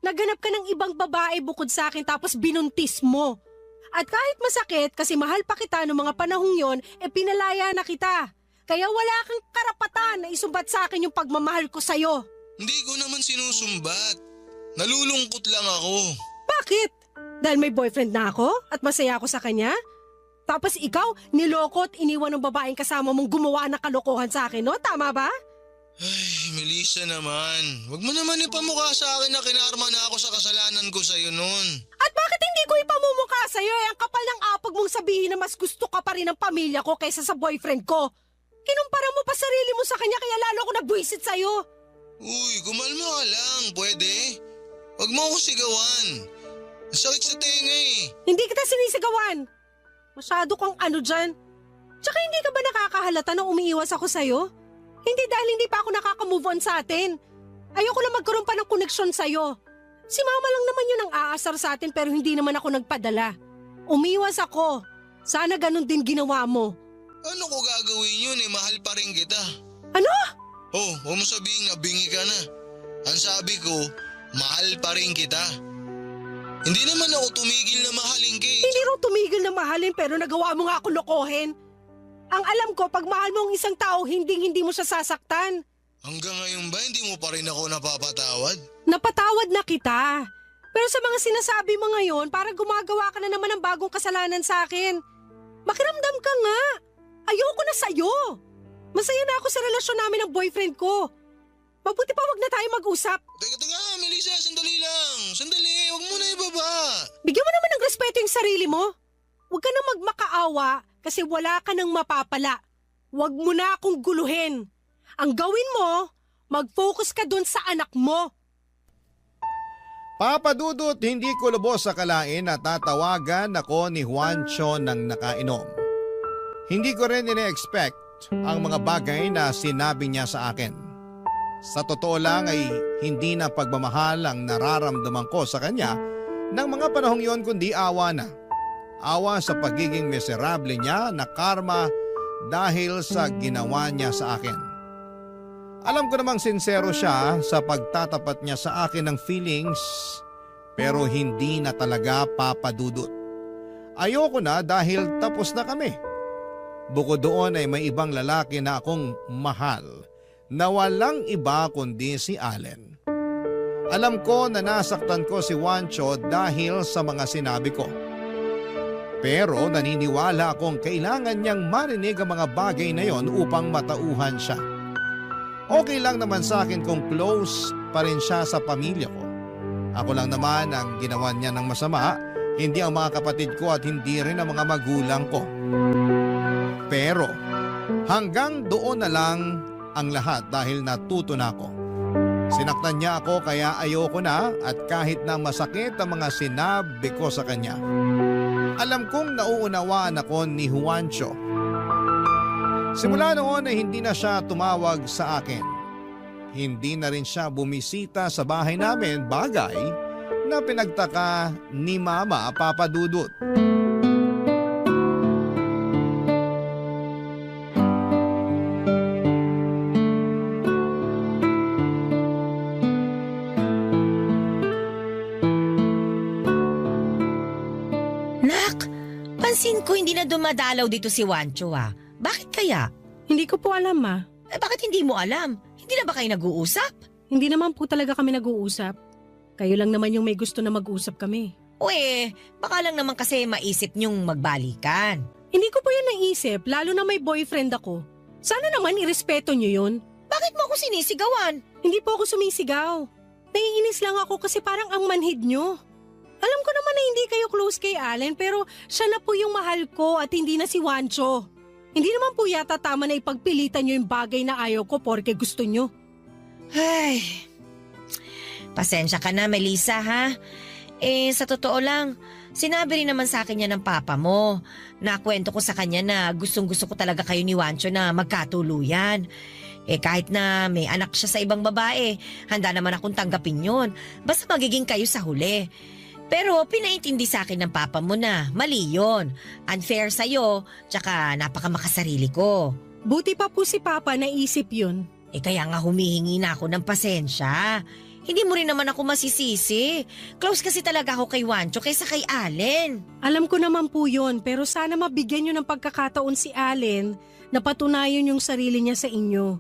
Naghanap ka ng ibang babae bukod sa akin tapos binuntis mo. At kahit masakit kasi mahal pa kita noong mga panahong yon, pinalaya na kita. Kaya wala kang karapatan na isumbat sa akin yung pagmamahal ko sa'yo. Hindi ko naman sinusumbat. Nalulungkot lang ako. Bakit? Dahil may boyfriend na ako at masaya ako sa kanya? Tapos ikaw, niloko at iniwan ng babaeng kasama mong gumawa ng kalokohan sa akin, no? Tama ba? Ay, Melissa naman. Huwag mo naman ipamukha sa akin na kinarma na ako sa kasalanan ko sa'yo noon. At bakit hindi ko ipamumukha sa'yo ang kapal ng apag mong sabihin na mas gusto ka pa rin ng pamilya ko kaysa sa boyfriend ko? Kinumpara mo pa sarili mo sa kanya kaya lalo ako nagbuisit sa'yo. Uy, kumalma ka lang. Pwede? Huwag mo ako sigawan. Ang sakit sa tenga eh. Hindi kita sinisigawan. Masyado kang ano dyan. Tsaka hindi ka ba nakakahalata na umiiwas ako sa'yo? Hindi dahil hindi pa ako nakaka-move on sa atin. Ayoko lang magkaroon pa ng koneksyon sa'yo. Si mama lang naman yun ang aasar sa atin pero hindi naman ako nagpadala. Umiwas ako. Sana ganun din ginawa mo. Ano ko gagawin yun eh? Mahal pa rin kita. Ano? Oh, huwag mo sabihin na bingi ka na. Ang sabi ko, mahal pa rin kita. Hindi naman ako tumigil na mahalin ka eh. Hindi raw tumigil na mahalin pero nagawa mo nga ako lokohin. Ang alam ko, pag mahal mo ang isang tao, hindi mo siya sasaktan. Hanggang ngayon ba hindi mo pa rin ako napapatawad? Napatawad na kita. Pero sa mga sinasabi mo ngayon, parang gumagawa ka na naman ng bagong kasalanan sa akin. Makiramdam ka nga. Ayoko na sa'yo. Masaya na ako sa relasyon namin ng boyfriend ko. Mabuti pa wag na tayo mag-usap. Teka, Melissa, sandali lang. Sandali, huwag mo na ibaba. Bigyan mo naman ng respeto yung sarili mo. Huwag ka na magmakaawa kasi wala ka nang mapapala. Huwag mo na akong guluhin. Ang gawin mo, mag-focus ka dun sa anak mo. Papa Dudut, hindi ko lubos sa kalain na tatawagan ako ni Juancho ng nakainom. Hindi ko rin ine-expect ang mga bagay na sinabi niya sa akin. Sa totoo lang ay hindi na pagmamahal ang nararamdaman ko sa kanya ng mga panahong yon kundi awa na. Awa sa pagiging miserable niya na karma dahil sa ginawa niya sa akin. Alam ko namang sincero siya sa pagtatapat niya sa akin ng feelings pero hindi na talaga papadudot. Ayoko na dahil tapos na kami. Bukod doon ay may ibang lalaki na akong mahal na walang iba kundi si Allen. Alam ko na nasaktan ko si Juancho dahil sa mga sinabi ko. Pero naniniwala akong kailangan niyang marinig ang mga bagay na yon upang matauhan siya. Okay lang naman sa akin kung close pa rin siya sa pamilya ko. Ako lang naman ang ginawa niya ng masama, hindi ang mga kapatid ko at hindi rin ang mga magulang ko. Pero hanggang doon na lang ang lahat dahil natuto na ako. Sinaktan niya ako kaya ayoko na at kahit na masakit ang mga sinabi ko sa kanya. Alam kong nauunawaan ako ni Juancho. Simula noon ay hindi na siya tumawag sa akin. Hindi na rin siya bumisita sa bahay namin, bagay na pinagtaka ni Mama Papa Dudut. Pansin ko hindi na dumadalaw dito si Juancho ah. Bakit kaya? Hindi ko po alam, ma. Bakit hindi mo alam? Hindi na ba kayo nag-uusap? Hindi naman po talaga kami nag-uusap. Kayo lang naman yung may gusto na mag-usap kami. Uwe, baka lang naman kasi maisip niyong magbalikan. Hindi ko po yan naisip, lalo na may boyfriend ako. Sana naman irespeto niyo yun. Bakit mo ako sinisigawan? Hindi po ako sumisigaw. Naiinis lang ako kasi parang ang manhid niyo. Alam ko naman na hindi kayo close kay Allen pero siya na po yung mahal ko at hindi na si Juancho. Hindi naman po yata tama na ipagpilitan niyo yung bagay na ayaw ko porque gusto niyo. Ay, pasensya ka na Melissa ha. Sa totoo lang, sinabi rin naman sa akin yan ng papa mo. Nakwento ko sa kanya na gustong-gusto ko talaga kayo ni Juancho na magkatuluyan. Kahit na may anak siya sa ibang babae, handa naman akong tanggapin yun. Basta magiging kayo sa huli. Pero pinaintindi sa akin ng papa mo na mali yun. Unfair sa'yo, tsaka napakamakasarili ko. Buti pa po si Papa naisip yun. Kaya nga humihingi na ako ng pasensya. Hindi mo rin naman ako masisisi. Close kasi talaga ako kay Juancho kaysa kay Allen. Alam ko naman po yun, pero sana mabigyan nyo ng pagkakataon si Allen na patunayan yung sarili niya sa inyo.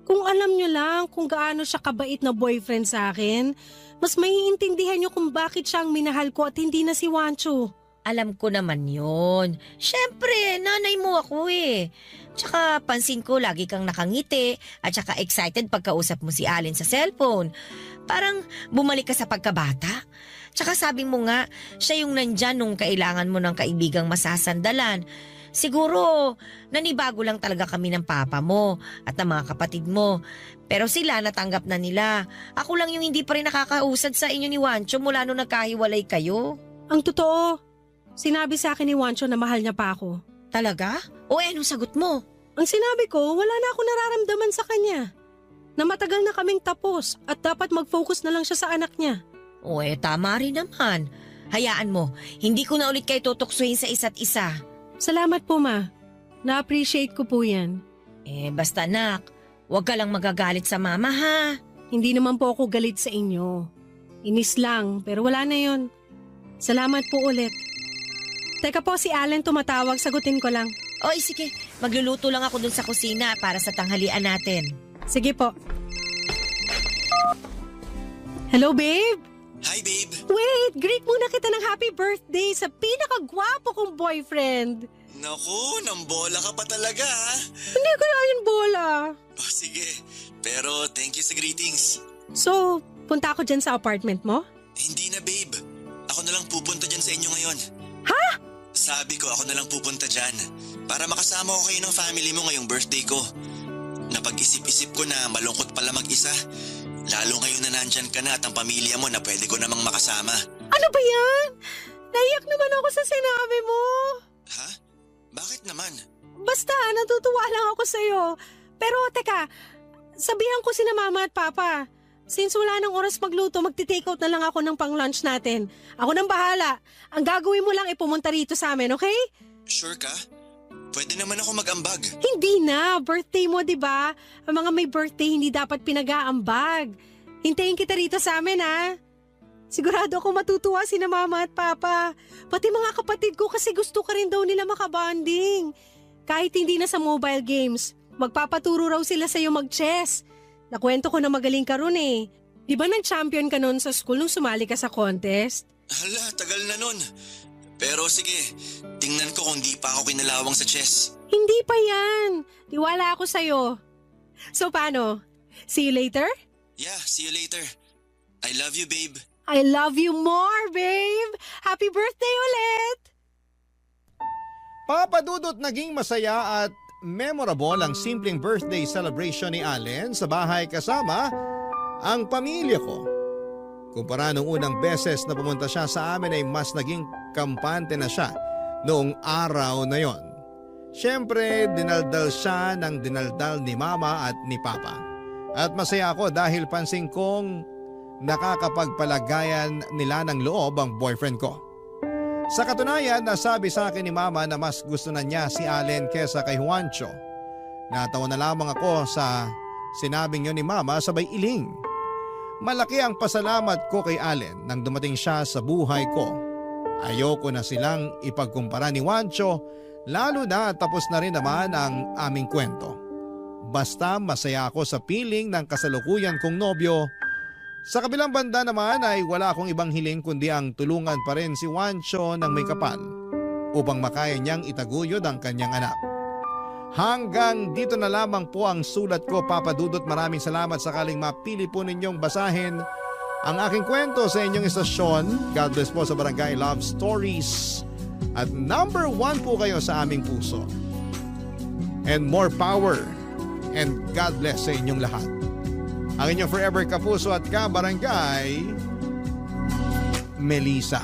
Kung alam nyo lang kung gaano siya kabait na boyfriend sa akin, mas maiintindihan nyo kung bakit siya ang minahal ko at hindi na si Wancho. Alam ko naman yon. Siyempre, nanay mo ako eh. Tsaka pansin ko lagi kang nakangiti at tsaka excited pagkausap mo si Allen sa cellphone. Parang bumalik ka sa pagkabata. Tsaka sabi mo nga, siya yung nandyan nung kailangan mo ng kaibigang masasandalan. Siguro, nanibago lang talaga kami ng papa mo at ng mga kapatid mo. Pero sila natanggap na nila. Ako lang yung hindi pa rin nakakausad sa inyo ni Wancho mula nung nagkahiwalay kayo. Ang totoo, sinabi sa akin ni Wancho na mahal niya pa ako. Talaga? O anong sagot mo? Ang sinabi ko, wala na ako nararamdaman sa kanya. Na matagal na kaming tapos at dapat mag-focus na lang siya sa anak niya. O tama rin naman. Hayaan mo, hindi ko na ulit kayo tutuksuhin sa isa't isa. Salamat po, Ma. Na-appreciate ko po yan. Basta anak, huwag ka lang magagalit sa mama ha. Hindi naman po ako galit sa inyo. Inis lang, pero wala na yon. Salamat po ulit. Teka po, si Allen tumatawag, sagutin ko lang. Oy, sige, magluluto lang ako dun sa kusina para sa tanghalian natin. Sige po. Hello, babe? Hi, babe. Wait, greet muna kita ng happy birthday sa pinakagwapo kong boyfriend. Naku, nambola ka pa talaga ha? Hindi ko na yun bola. Oh, sige. Pero thank you sa greetings. So, punta ako dyan sa apartment mo? Hindi na, babe. Ako na lang pupunta dyan sa inyo ngayon. Ha? Sabi ko ako na lang pupunta dyan para makasama ko kayo ng family mo ngayong birthday ko. Napag-isip-isip ko na malungkot pala mag-isa. Lalo ngayon na nandyan ka na at ang pamilya mo na pwede ko namang makasama. Ano ba yan? Naiyak naman ako sa sinabi mo. Ha? Bakit naman? Basta, natutuwa lang ako sa'yo. Pero teka, sabihan ko sina mama at papa. Since wala nang oras magluto, magti-take out na lang ako ng pang-lunch natin. Ako nang bahala. Ang gagawin mo lang ay pumunta rito sa amin, okay? Sure ka? Pwede naman ako mag-ambag. Hindi na. Birthday mo, di ba? Ang mga may birthday hindi dapat pinag-aambag. Hintayin kita rito sa amin, ha? Sigurado ako matutuwa sina mama at papa. Pati mga kapatid ko kasi gusto ka rin daw nila makabanding. Kahit hindi na sa mobile games, magpapaturo raw sila sa'yo mag-chess. Nakwento ko na magaling ka ron eh. Di ba nag-champion ka noon sa school nung sumali ka sa contest? Hala, tagal na nun. Pero sige, tingnan ko kung di pa ako kinalawang sa chess. Hindi pa yan. Tiwala ako sa'yo. So paano? See you later? Yeah, see you later. I love you, babe. I love you more, babe! Happy birthday ulit! Papa Dudut, naging masaya at memorable ang simpleng birthday celebration ni Allen sa bahay kasama ang pamilya ko. Kumpara nung unang beses na pumunta siya sa amin ay mas naging kampante na siya noong araw na yon. Siyempre, dinaldal siya ng dinaldal ni Mama at ni Papa. At masaya ako dahil pansin kong nakakapagpalagayan nila ng loob ang boyfriend ko. Sa katunayan, nasabi sa akin ni Mama na mas gusto na niya si Allen kesa kay Juancho. Natawa na lamang ako sa sinabing yun ni Mama sabay iling. Malaki ang pasalamat ko kay Allen nang dumating siya sa buhay ko. Ayoko na silang ipagkumpara ni Juancho, lalo na tapos na rin naman ang aming kwento. Basta masaya ako sa piling ng kasalukuyan kong nobyo. Sa kabilang banda naman ay wala akong ibang hiling kundi ang tulungan pa rin si Juancho ng may kapal upang makaya niyang itaguyod ang kanyang anak. Hanggang dito na lamang po ang sulat ko, Papa Dudut. Maraming salamat sakaling mapili po ninyong basahin ang aking kwento sa inyong istasyon. God bless po sa Barangay Love Stories. At number 1 po kayo sa aming puso. And more power and God bless sa inyong lahat. Ang inyong forever kapuso at kabarangay, Melissa.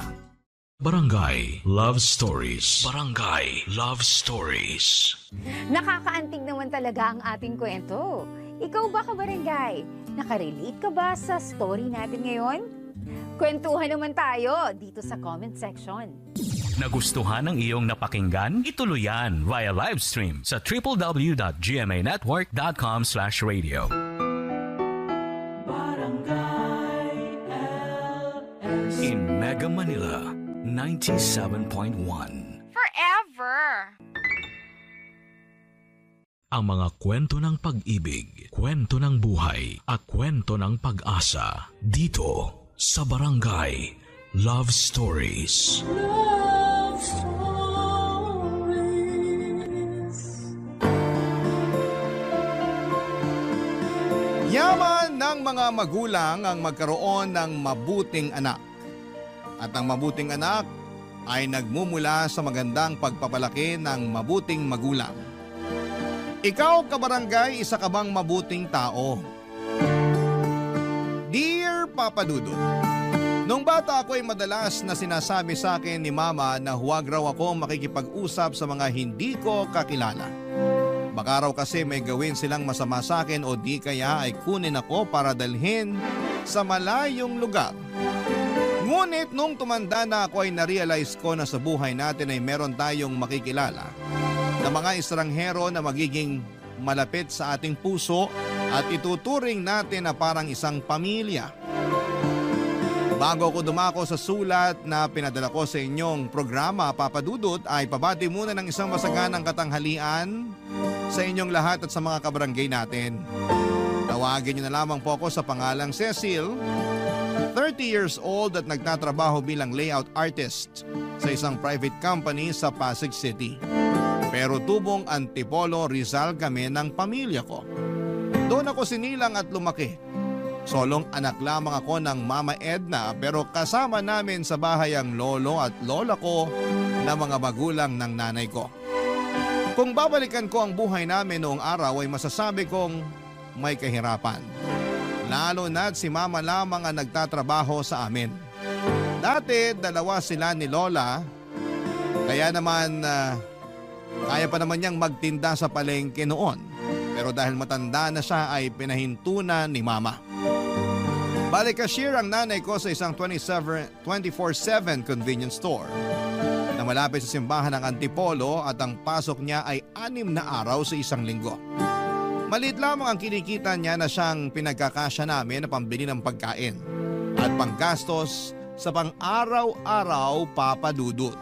Barangay Love Stories. Barangay Love Stories. Nakakaantig naman talaga ang ating kwento. Ikaw ba, kabarangay? Nakarelate ka ba sa story natin ngayon? Kwentuhan naman tayo dito sa comment section. Nagustuhan ng iyong napakinggan? Ituloy yan via live stream sa www.gmanetwork.com/radio. In Mega Manila, 97.1. Forever. ang mga kwento ng pag-ibig, kwento ng buhay at kwento ng pag-asa dito sa Barangay Love Stories. Love Stories. Yaman ng mga magulang ang magkaroon ng mabuting anak. At ang mabuting anak ay nagmumula sa magandang pagpapalaki ng mabuting magulang. Ikaw, kabarangay, isa ka bang mabuting tao? Dear Papa Dudut, nung bata ako ay madalas na sinasabi sa akin ni Mama na huwag raw ako makikipag-usap sa mga hindi ko kakilala. Baka raw kasi may gawin silang masama sa akin o di kaya ay kunin ako para dalhin sa malayong lugar. Ngunit nung tumanda na ako ay narealize ko na sa buhay natin ay meron tayong makikilala na mga estranghero na magiging malapit sa ating puso at ituturing natin na parang isang pamilya. Bago ako dumako sa sulat na pinadala ko sa inyong programa, Papa Dudut, ay pabati muna ng isang masaganang katanghalian sa inyong lahat at sa mga kabarangay natin. Tawagin niyo na lamang po ako sa pangalang Cecil, 30 years old at nagtatrabaho bilang layout artist sa isang private company sa Pasig City. Pero tubong Antipolo, Rizal kami ng pamilya ko. Doon ako sinilang at lumaki. Solong anak lamang ako ng Mama Edna pero kasama namin sa bahay ang lolo at lola ko na mga magulang ng nanay ko. Kung babalikan ko ang buhay namin noong araw ay masasabi kong may kahirapan. Lalo na't si Mama lamang ang nagtatrabaho sa amin. Dati dalawa sila ni Lola, kaya naman kaya pa naman niyang magtinda sa palengke noon. Pero dahil matanda na siya ay pinahintunan ni Mama. Bali cashier ang nanay ko sa isang 24/7 convenience store na malapit sa simbahan ng Antipolo at ang pasok niya ay 6 na araw sa isang linggo. Maliit lamang ang kinikita niya na siyang pinagkakasya namin na pambili ng pagkain at panggastos sa pang-araw-araw, Papa Dudut.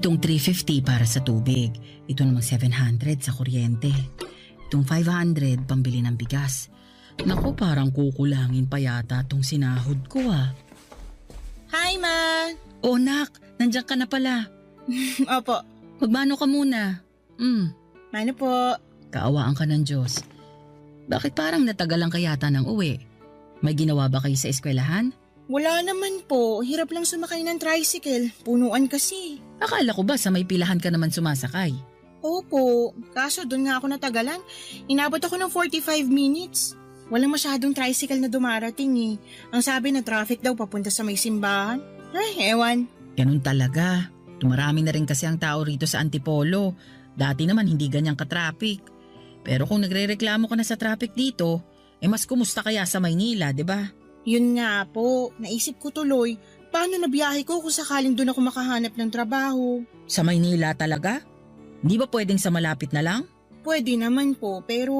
Itong 350 para sa tubig. Ito namang 700 sa kuryente. Itong 500 pambili ng bigas. Naku, parang kukulangin pa yata itong sinahod ko ah. Hi, Ma! Oh, nak, nandiyan ka na pala. Opo. Magmano ka muna. Mano po? Kaawaan ka ng Diyos. Bakit parang natagalan ka yata ng uwi? May ginawa ba kayo sa eskwelahan? Wala naman po. Hirap lang sumakay ng tricycle. Punuan kasi. Akala ko ba sa may pilahan ka naman sumasakay? Opo. Kaso doon nga ako natagalan. Inabot ako ng 45 minutes. Walang masyadong tricycle na dumarating eh. Ang sabi na traffic daw papunta sa may simbahan. Ay, ewan. Ganun talaga. Tumarami na rin kasi ang tao rito sa Antipolo. Dati naman hindi ganyang ka-traffic. Pero kung nagre-reklamo ka na sa traffic dito, mas kumusta kaya sa Maynila, di ba? Yun nga po. Naisip ko tuloy, paano nabiyahe ko kung sakaling doon ako makahanap ng trabaho? Sa Maynila talaga? Di ba pwedeng sa malapit na lang? Pwede naman po, pero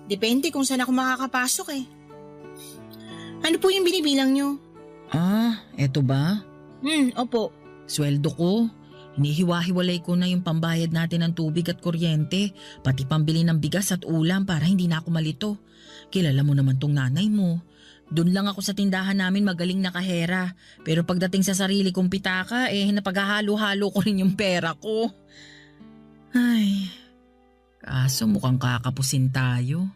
depende kung saan ako makakapasok eh. Ano po yung binibilang nyo? Ah, eto ba? Opo. Sweldo ko. Hinihiwa-hiwalay ko na yung pambayad natin ng tubig at kuryente, pati pambili ng bigas at ulam para hindi na ako malito. Kilala mo naman tong nanay mo. Doon lang ako sa tindahan namin magaling na kahera. Pero pagdating sa sarili kong pitaka, napaghahalo-halo ko rin yung pera ko. Ay, kaso mukhang kakapusin tayo.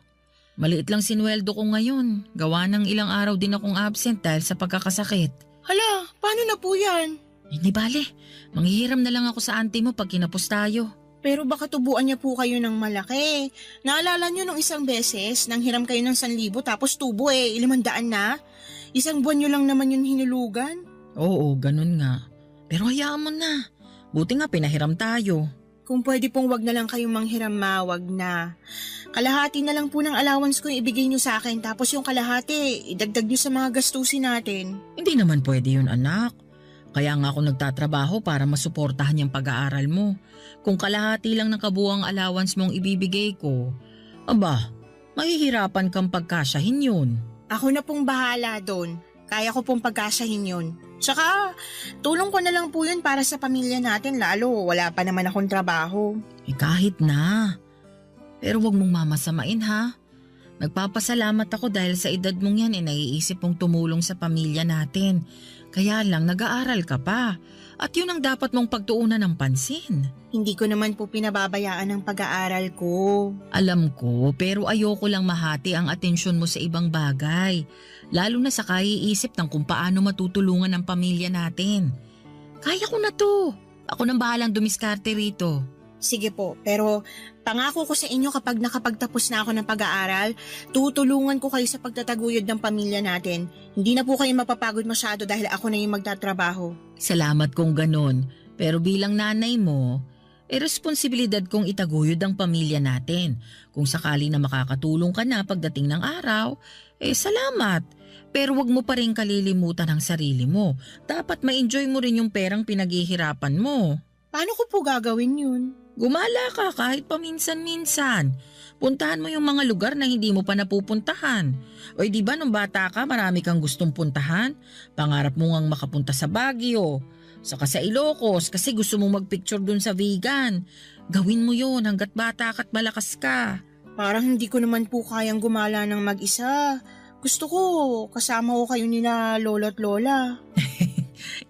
Maliit lang sinweldo ko ngayon. Gawa ng ilang araw din akong absent dahil sa pagkakasakit. Hala, paano na po yan? Hindi bale, manghihiram na lang ako sa auntie mo pag kinapos tayo. Pero baka tubuan niya po kayo ng malaki. Naalala niyo nung isang beses, nang hiram kayo ng 1,000 tapos tubo 500 na? Isang buwan niyo lang naman yun hinulugan? Oo, ganun nga. Pero hayaan mo na. Buti nga pinahiram tayo. Kung pwede pong wag na lang kayong manghiram ma, wag na. Kalahati na lang po ng allowance ko yung ibigay niyo sa akin tapos yung kalahati, idagdag niyo sa mga gastusin natin. Hindi naman pwede yun, anak. Kaya nga ako nagtatrabaho para masuportahan yung pag-aaral mo. Kung kalahati lang ng kabuuang allowance mong ibibigay ko, aba, mahihirapan kang pagkasyahin yun. Ako na pong bahala doon. Kaya ko pong pagkasyahin yun. Tsaka, tulong ko na lang po yun para sa pamilya natin lalo wala pa naman akong trabaho. Kahit na. Pero wag mong mamasamain ha. Nagpapasalamat ako dahil sa edad mong yan naiisip mong tumulong sa pamilya natin. Kaya lang nag-aaral ka pa. At yun ang dapat mong pagtuunan ng pansin. Hindi ko naman po pinababayaan ang pag-aaral ko. Alam ko, pero ayoko lang mahati ang atensyon mo sa ibang bagay. Lalo na sa kaiisip ng kung paano matutulungan ang pamilya natin. Kaya ko na to. Ako nang bahalang dumiskarte rito. Sige po, pero pangako ko sa inyo kapag nakapagtapos na ako ng pag-aaral, tutulungan ko kayo sa pagtataguyod ng pamilya natin. Hindi na po kayo mapapagod masyado dahil ako na yung magtatrabaho. Salamat kung ganon. Pero bilang nanay mo, responsibilidad kong itaguyod ang pamilya natin. Kung sakali na makakatulong ka na pagdating ng araw, salamat. Pero wag mo pa rin kalilimutan ang sarili mo. Dapat ma-enjoy mo rin yung perang pinaghihirapan mo. Paano ko po gagawin yun? Gumala ka kahit paminsan-minsan. Puntahan mo yung mga lugar na hindi mo pa napupuntahan. O di ba nung bata ka marami kang gustong puntahan? Pangarap mo ngang makapunta sa Baguio, saka sa Ilocos kasi gusto mong magpicture dun sa vegan. Gawin mo yun hanggat bata ka at malakas ka. Parang hindi ko naman po kayang gumala ng mag-isa. Gusto ko kasama ko kayo nila lolo at lola.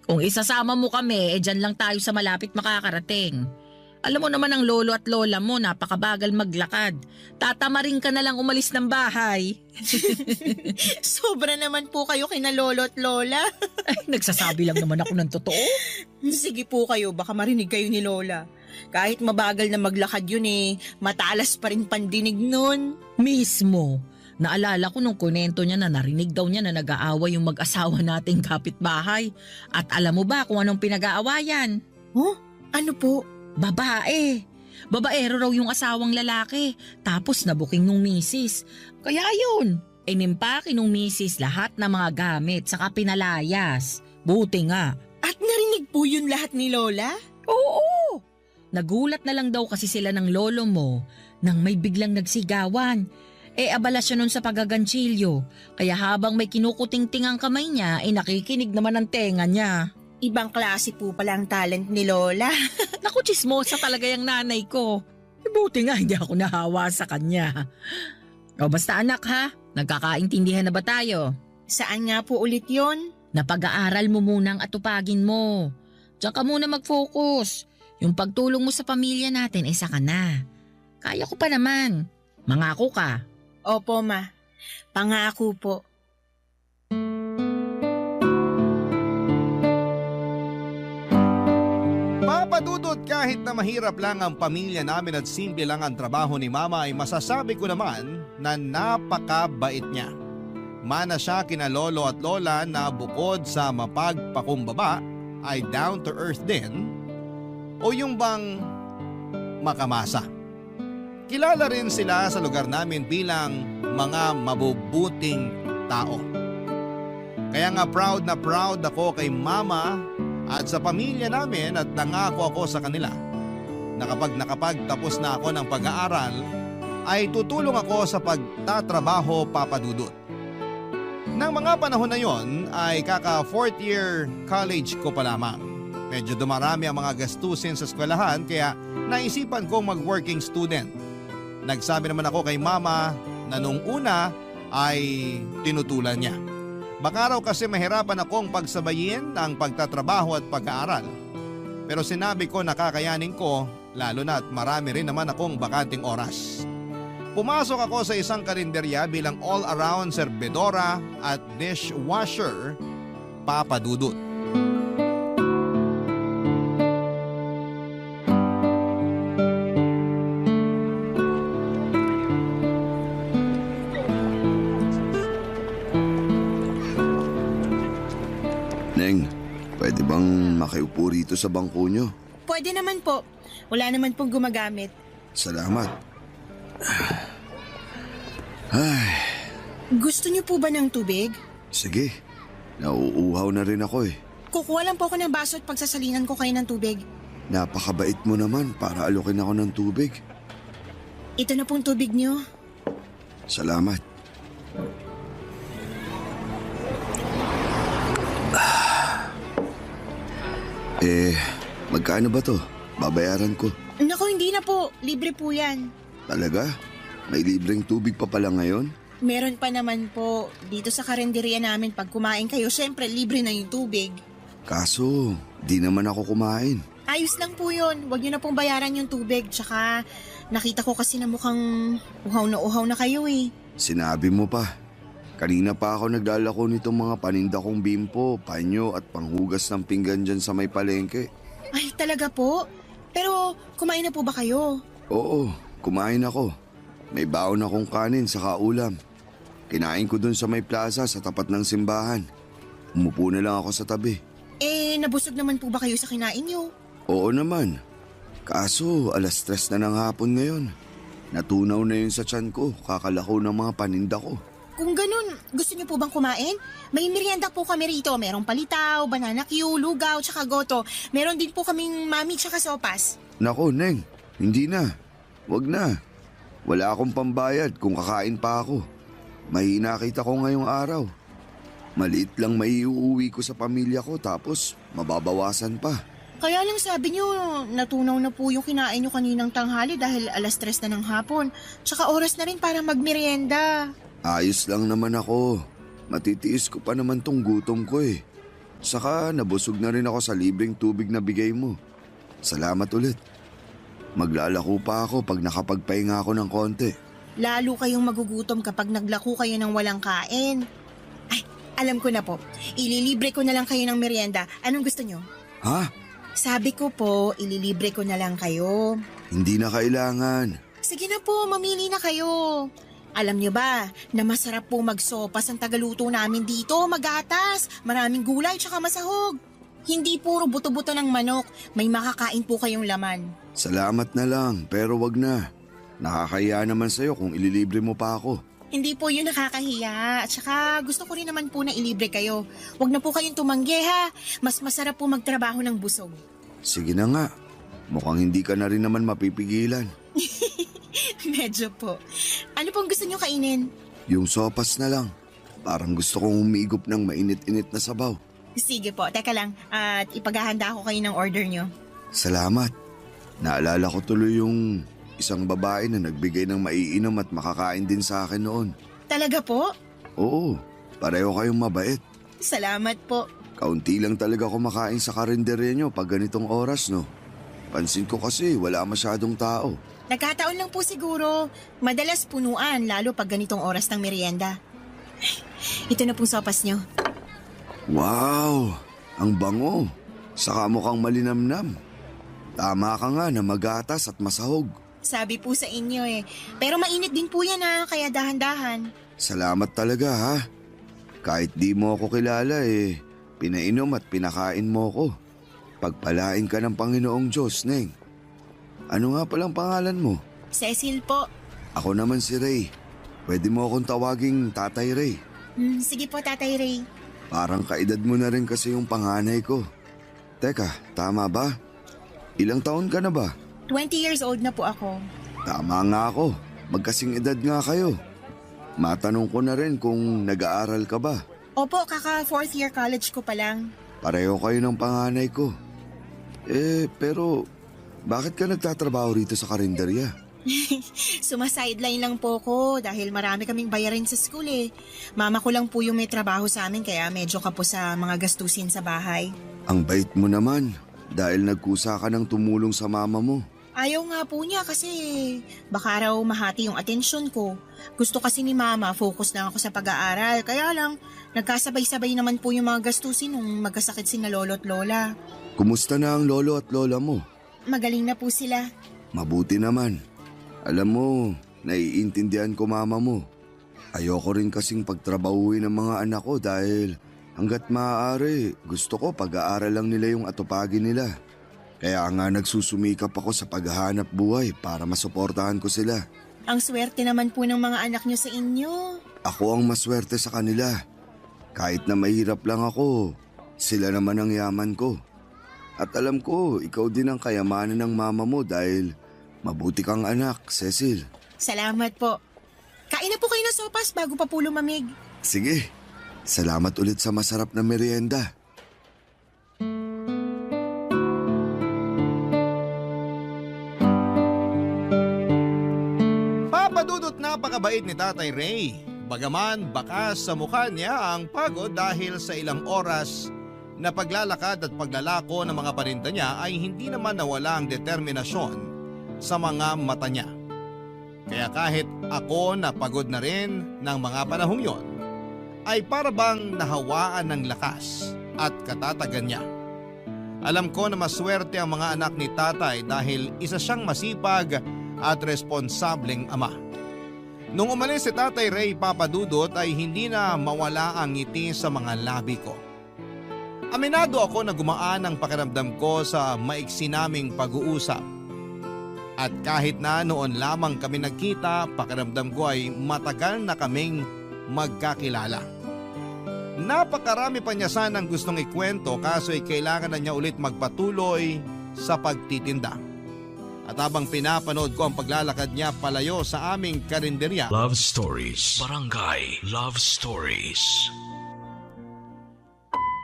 Kung isasama mo kami, dyan lang tayo sa malapit makakarating. Alam mo naman ang lolo at lola mo, napakabagal maglakad. Tatamarin ka na lang umalis ng bahay. Sobra naman po kayo kina lolo at lola. Nagsasabi lang naman ako ng totoo. Sige po kayo, baka marinig kayo ni lola. Kahit mabagal na maglakad yun matalas pa rin pandinig nun. Mismo. Naalala ko nung kunento niya na narinig daw niya na nag-aaway yung mag-asawa nating kapitbahay. At alam mo ba kung anong pinag-aawayan? Oh? Ano po? Babae. Babaero raw yung asawang lalaki. Tapos nabuking nung misis. Kaya yun, inimpake nung misis lahat ng mga gamit saka pinalayas. Buti nga. At narinig po yun lahat ni Lola? Oo. Nagulat na lang daw kasi sila ng lolo mo nang may biglang nagsigawan. Abala siya nun sa pagaganchilyo. Kaya habang may kinukuting-ting ang kamay niya, nakikinig naman ang tenga niya. Ibang klase po pala ang talent ni Lola. Naku, chismosa talaga yung nanay ko. Buti nga hindi ako nahawa sa kanya. O basta anak ha, nagkakaintindihan na ba tayo? Saan nga po ulit yon? Napag-aaral mo munang atupagin mo. Diyan ka muna mag-focus. Yung pagtulong mo sa pamilya natin, saka na. Kaya ko pa naman. Mangako ka. Opo ma, pangako po. Papadudot kahit na mahirap lang ang pamilya namin at simple lang ang trabaho ni mama ay masasabi ko naman na napakabait niya. Mana siya kina lolo at lola na bukod sa mapagpakumbaba ay down to earth din o yung bang makamasa. Kilala rin sila sa lugar namin bilang mga mabubuting tao. Kaya nga proud na proud ako kay mama at sa pamilya namin at nangako ako sa kanila na kapag nakapagtapos na ako ng pag-aaral ay tutulong ako sa pagtatrabaho papadudot. Nang mga panahon na yon ay kaka 4th year college ko pa lamang. Medyo dumarami ang mga gastusin sa eskwelahan kaya naisipan kong mag-working student. Nagsabi naman ako kay mama na nung una ay tinutulan niya. Baka raw kasi mahirapan akong pagsabayin ang pagtatrabaho at pag-aaral. Pero sinabi ko na kakayanin ko lalo na at marami rin naman akong bakanting oras. Pumasok ako sa isang karinderya bilang all-around serbedora at dishwasher papadudot. Neng, pwede bang makiupo rito sa bangko nyo? pwede naman po. Wala naman pong gumagamit. Salamat. Ay, Gusto niyo po ba ng tubig? sige. Nauuhaw na rin ako eh. Kukuha lang po ako ng baso at pagsasalinan ko kayo ng tubig. Napakabait mo naman para alukin ako ng tubig. Ito na pong tubig niyo. Salamat. Magkano ba to? Babayaran ko. Naku, hindi na po. Libre po yan. Talaga? May libreng tubig pa pala ngayon? Meron pa naman po. Dito sa karinderya namin, pag kumain kayo, syempre libre na yung tubig. Kaso, di naman ako kumain. Ayos lang po yun. Huwag niyo na pong bayaran yung tubig. Tsaka, nakita ko kasi na mukhang uhaw na kayo eh. Sinabi mo pa. Kanina pa ako naglalako nitong mga paninda kong bimpo, panyo at panghugas ng pinggan dyan sa may palengke. Ay, talaga po? Pero, kumain na po ba kayo? Oo, kumain ako. May baon akong kanin sa ulam. Kinain ko dun sa may plaza sa tapat ng simbahan. Umupo na lang ako sa tabi. Nabusog naman po ba kayo sa kinain niyo? Oo naman. Kaso, 3:00 na ng hapon ngayon. Natunaw na yun sa tiyan ko, kakalako ng mga paninda ko. Kung ganun, gusto niyo po bang kumain? May merienda po kami rito. Merong palitaw, banana Q, lugaw, tsaka goto. Meron din po kaming mami tsaka sopas. Nako, Neng, hindi na. Wag na. Wala akong pambayad kung kakain pa ako. Mahina kita ko ngayong araw. Maliit lang maiuwi ko sa pamilya ko tapos mababawasan pa. Kaya lang sabi niyo, natunaw na po yung kinain niyo kaninang tanghali dahil 3:00 na ng hapon. Tsaka oras na rin para magmerienda. Ayos lang naman ako. Matitiis ko pa naman tong gutom ko eh. Saka nabusog na rin ako sa libreng tubig na bigay mo. Salamat ulit. Maglalako pa ako pag nakapagpahinga ako ng konti. Lalo kayong magugutom kapag naglako kayo ng walang kain. Ay, alam ko na po. Ililibre ko na lang kayo ng merienda. Anong gusto niyo? Ha? Sabi ko po, ililibre ko na lang kayo. Hindi na kailangan. Sige na po, mamili na kayo. Alam niyo ba na masarap po magsopas ang tagaluto namin dito, magatas, maraming gulay tsaka masahog. Hindi puro buto-buto ng manok, may makakain po kayong laman. Salamat na lang, pero wag na. Nakakahiya naman sa'yo kung ililibre mo pa ako. Hindi po yun nakakahiya. At saka gusto ko rin naman po na ilibre kayo. Huwag na po kayong tumanggi ha. Mas masarap po magtrabaho ng busog. Sige na nga. Mukhang hindi ka na rin naman mapipigilan. Medyo po. Ano pong gusto nyo kainin? Yung sopas na lang. Parang gusto kong umigop ng mainit-init na sabaw. Sige po, teka lang. At ipaghahanda ko kayo ng order nyo. Salamat. Naalala ko tuloy yung isang babae na nagbigay ng maiinom at makakain din sa akin noon. Talaga po? Oo, pareho kayong mabait. Salamat po. Kaunti lang talaga kumakain sa karinderya nyo pag ganitong oras, no? Pansin ko kasi wala masyadong tao. Nagkataon lang po siguro. Madalas punuan, lalo pag ganitong oras ng merienda. Ito na pong sopas nyo. Wow! Ang bango. Saka mukhang malinamnam. Tama ka nga na magatas at masahog. Sabi po sa inyo eh. Pero mainit din po yan ha, kaya dahan-dahan. Salamat talaga ha. Kahit di mo ako kilala eh, pinainom at pinakain mo ko. Pagpalain ka ng Panginoong Diyos, Neng. Ano nga palang pangalan mo? Cecil po. Ako naman si Ray. Pwede mo akong tawaging Tatay Ray. Sige po, Tatay Ray. Parang kaedad mo na rin kasi yung panganay ko. Teka, tama ba? Ilang taon ka na ba? 20 years old na po ako. Tama nga ako. Magkasing edad nga kayo. Matanong ko na rin kung nag-aaral ka ba? Opo, kaka 4th year college ko pa lang. Pareho kayo ng panganay ko. Pero bakit ka nagtatrabaho rito sa karinderya? Sumasideline lang po ko dahil marami kaming bayarin sa school eh. Mama ko lang po yung may trabaho sa amin kaya medyo kapos sa mga gastusin sa bahay. Ang bait mo naman dahil nagkusa ka ng tumulong sa mama mo. Ayaw nga po niya kasi baka raw mahati yung atensyon ko. Gusto kasi ni mama focus lang ako sa pag-aaral kaya lang nagkasabay-sabay naman po yung mga gastusin nung magkasakit sina lolo at lola. Kumusta na ang lolo at lola mo? Magaling na po sila. Mabuti naman. Alam mo, naiintindihan ko mama mo. Ayoko rin kasing pagtrabahuin ng mga anak ko dahil hanggat maaari gusto ko pag-aaral lang nila yung atupagin nila. Kaya nga nagsusumikap ako sa paghahanap buhay para masuportahan ko sila. Ang swerte naman po ng mga anak niyo sa inyo. Ako ang maswerte sa kanila. Kahit na mahirap lang ako, sila naman ang yaman ko. At alam ko, ikaw din ang kayamanan ng mama mo dahil mabuti kang anak, Cecil. Salamat po. Kain na po kayo ng sopas bago pa po lumamig. Sige, salamat ulit sa masarap na merienda. Papadudot napakabait ni Tatay Ray. Bagaman bakas sa mukha niya ang pagod dahil sa ilang oras na paglalakad at paglalako ng mga paninda niya ay hindi naman nawala ang determinasyon sa mga mata niya. Kaya kahit ako na pagod na rin ng mga panahong yon, ay para bang nahawaan ng lakas at katatagan niya. Alam ko na maswerte ang mga anak ni Tatay dahil isa siyang masipag at responsableng ama. Nung umalis si Tatay Ray, Papadudot, ay hindi na mawala ang ngiti sa mga labi ko. Aminado ako na gumaan ang pakiramdam ko sa maiksi naming pag-uusap. At kahit na noon lamang kami nagkita, pakiramdam ko ay matagal na kaming magkakilala. Napakarami pa niya sanang gustong ikwento kaso ay kailangan na niya ulit magpatuloy sa pagtitinda. At habang pinapanood ko ang paglalakad niya palayo sa aming karinderya. Love Stories, Barangay Love Stories.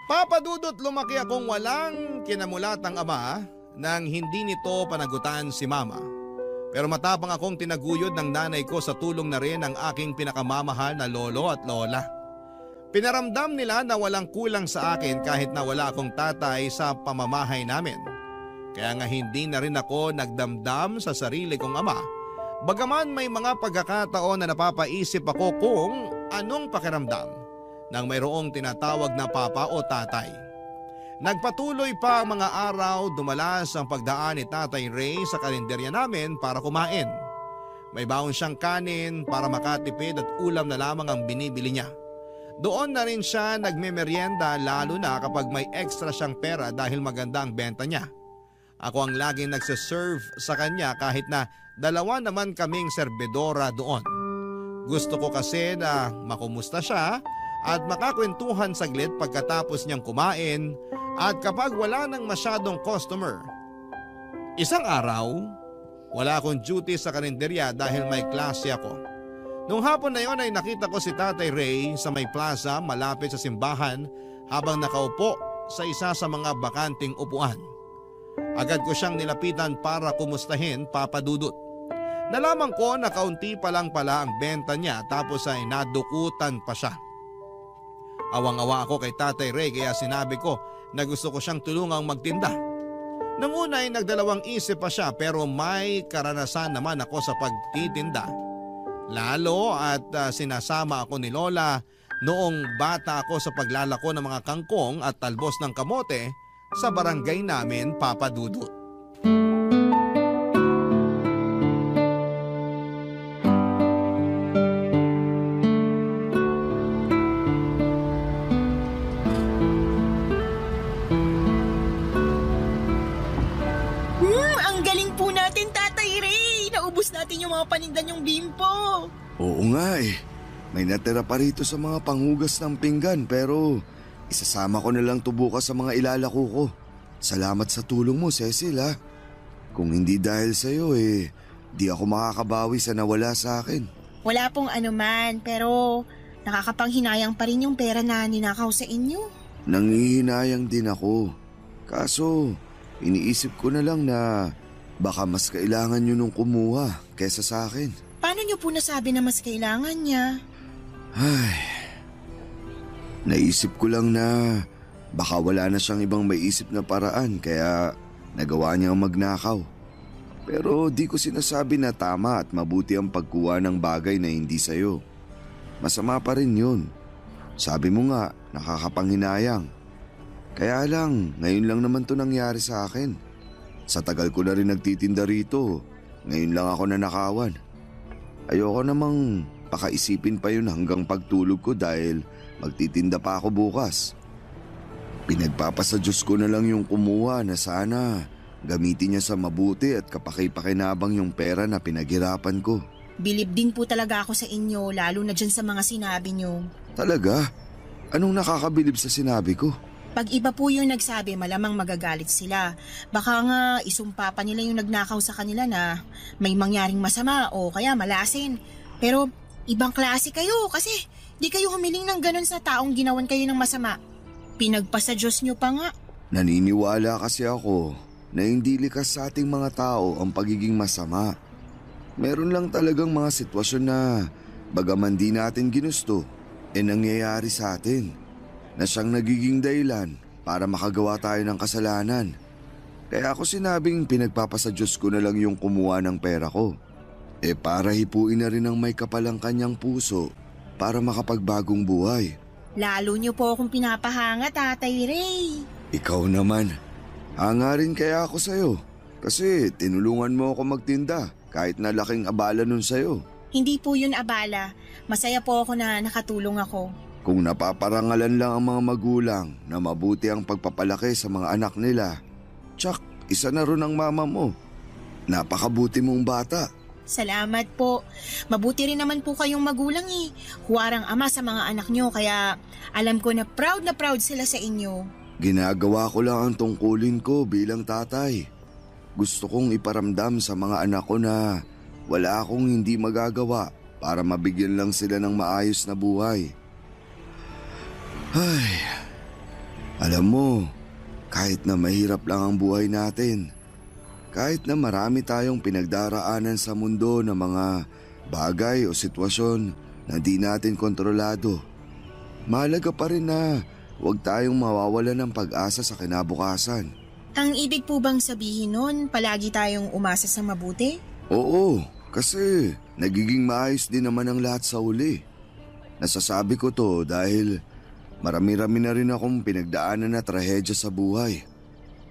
Papadudot, lumaki akong walang kinamulatang ama nang hindi nito panagutan si mama. Pero matapang akong tinaguyod ng nanay ko sa tulong na rin ng aking pinakamamahal na lolo at lola. Pinaramdam nila na walang kulang sa akin kahit na wala akong tatay sa pamamahay namin. Kaya nga hindi na rin ako nagdamdam sa sarili kong ama. Bagaman may mga pagkakataon na napapaisip ako kung anong pakiramdam nang mayroong tinatawag na papa o tatay. Nagpatuloy pa ang mga araw, dumalas ang pagdaan ni Tatay Ray sa kalendarya namin para kumain. May baon siyang kanin para makatipid at ulam na lamang ang binibili niya. Doon na rin siya nagmemeryenda lalo na kapag may extra siyang pera dahil maganda ang benta niya. Ako ang laging nagsaserve sa kanya kahit na dalawa naman kaming serbedora doon. Gusto ko kasi na makumusta siya at makakwentuhan saglit pagkatapos niyang kumain at kapag wala nang masyadong customer. Isang araw, wala akong duty sa karinderya dahil may klase ako. Nung hapon na yon ay nakita ko si Tatay Ray sa may plaza malapit sa simbahan habang nakaupo sa isa sa mga bakanting upuan. Agad ko siyang nilapitan para kumustahin, Papadudot. Nalaman ko na kaunti pa lang pala ang benta niya tapos ay nadukutan pa siya. Awang-awa ako kay Tatay Ray kaya sinabi ko na gusto ko siyang tulungang magtinda. Nang una ay nagdalawang isip pa siya pero may karanasan naman ako sa pagtitinda. Lalo at sinasama ako ni Lola noong bata ako sa paglalako ng mga kangkong at talbos ng kamote sa barangay namin, Papadudot. Ang galing po natin, Tatay Ray! Naubos natin yung mga paninda niyong bimpo. Oo nga eh. May natira pa rito sa mga panghugas ng pinggan pero isasama ko na lang to bukas sa mga ilalako ko. Salamat sa tulong mo, Cecil ha. Kung hindi dahil sa'yo di ako makakabawi sa nawala sa akin. Wala pong anuman pero nakakapanghinayang pa rin yung pera na ninakaw sa inyo. Nangihinayang din ako. Kaso iniisip ko na lang na baka mas kailangan nyo nung kumuha kesa sa akin. Paano niyo po nasabi na mas kailangan niya? Ay, naisip ko lang na baka wala na siyang ibang maiisip na paraan kaya nagawa niyang magnakaw. Pero di ko sinasabi na tama at mabuti ang pagkuha ng bagay na hindi sayo. Masama pa rin yun. Sabi mo nga, nakakapanghinayang. Kaya lang, ngayon lang naman to nangyari sa akin. Sa tagal ko na rin nagtitinda rito, ngayon lang ako nanakawan. Ayoko namang pakaisipin pa yun hanggang pagtulog ko dahil magtitinda pa ako bukas. Pinagpapasa Diyos ko na lang yung kumuha na sana Gamitin niya sa mabuti at kapaki-pakinabang yung pera na pinaghirapan ko. Bilib din po talaga ako sa inyo, lalo na dyan sa mga sinabi nyo. Talaga? Anong nakakabilib sa sinabi ko? Pag iba po yung nagsabi, malamang magagalit sila. Baka nga isumpa pa nila yung nagnakaw sa kanila na may mangyaring masama o kaya malasin. Pero ibang klase kayo kasi di kayo humiling ng ganun sa taong ginawan kayo ng masama. Pinagpasa Diyos nyo pa nga. Naniniwala kasi ako na hindi likas sa ating mga tao ang pagiging masama. Meron lang talagang mga sitwasyon na bagaman di natin ginusto, nangyayari sa atin na siyang nagiging dahilan para makagawa tayo ng kasalanan. Kaya ako sinabing pinagpapasa Diyos ko na lang yung kumuha ng pera ko. Para hipuin na rin ang may kapalang kanyang puso para makapagbagong buhay. Lalo niyo po akong pinapahanga, Tatay Ray. Ikaw naman, hanga rin kaya ako sa'yo. Kasi tinulungan mo ako magtinda kahit na laking abala nun sa'yo. Hindi po yun abala. Masaya po ako na nakatulong ako. Kung napaparangalan lang ang mga magulang na mabuti ang pagpapalaki sa mga anak nila, tsak, isa na ron ang mama mo. Napakabuti mong bata. Salamat po. Mabuti rin naman po kayong magulang eh. Huwarang ama sa mga anak nyo kaya alam ko na proud sila sa inyo. Ginagawa ko lang ang tungkulin ko bilang tatay. Gusto kong iparamdam sa mga anak ko na wala akong hindi magagawa para mabigyan lang sila ng maayos na buhay. Ay, alam mo, kahit na mahirap lang ang buhay natin, kahit na marami tayong pinagdaraanan sa mundo ng mga bagay o sitwasyon na di natin kontrolado, mahalaga pa rin na huwag tayong mawawala ng pag-asa sa kinabukasan. Ang ibig po bang sabihin nun, palagi tayong umasa sa mabuti? Oo, kasi nagiging maayos din naman ang lahat sa uli. Nasasabi ko to dahil marami-rami na rin akong pinagdaanan na trahedya sa buhay,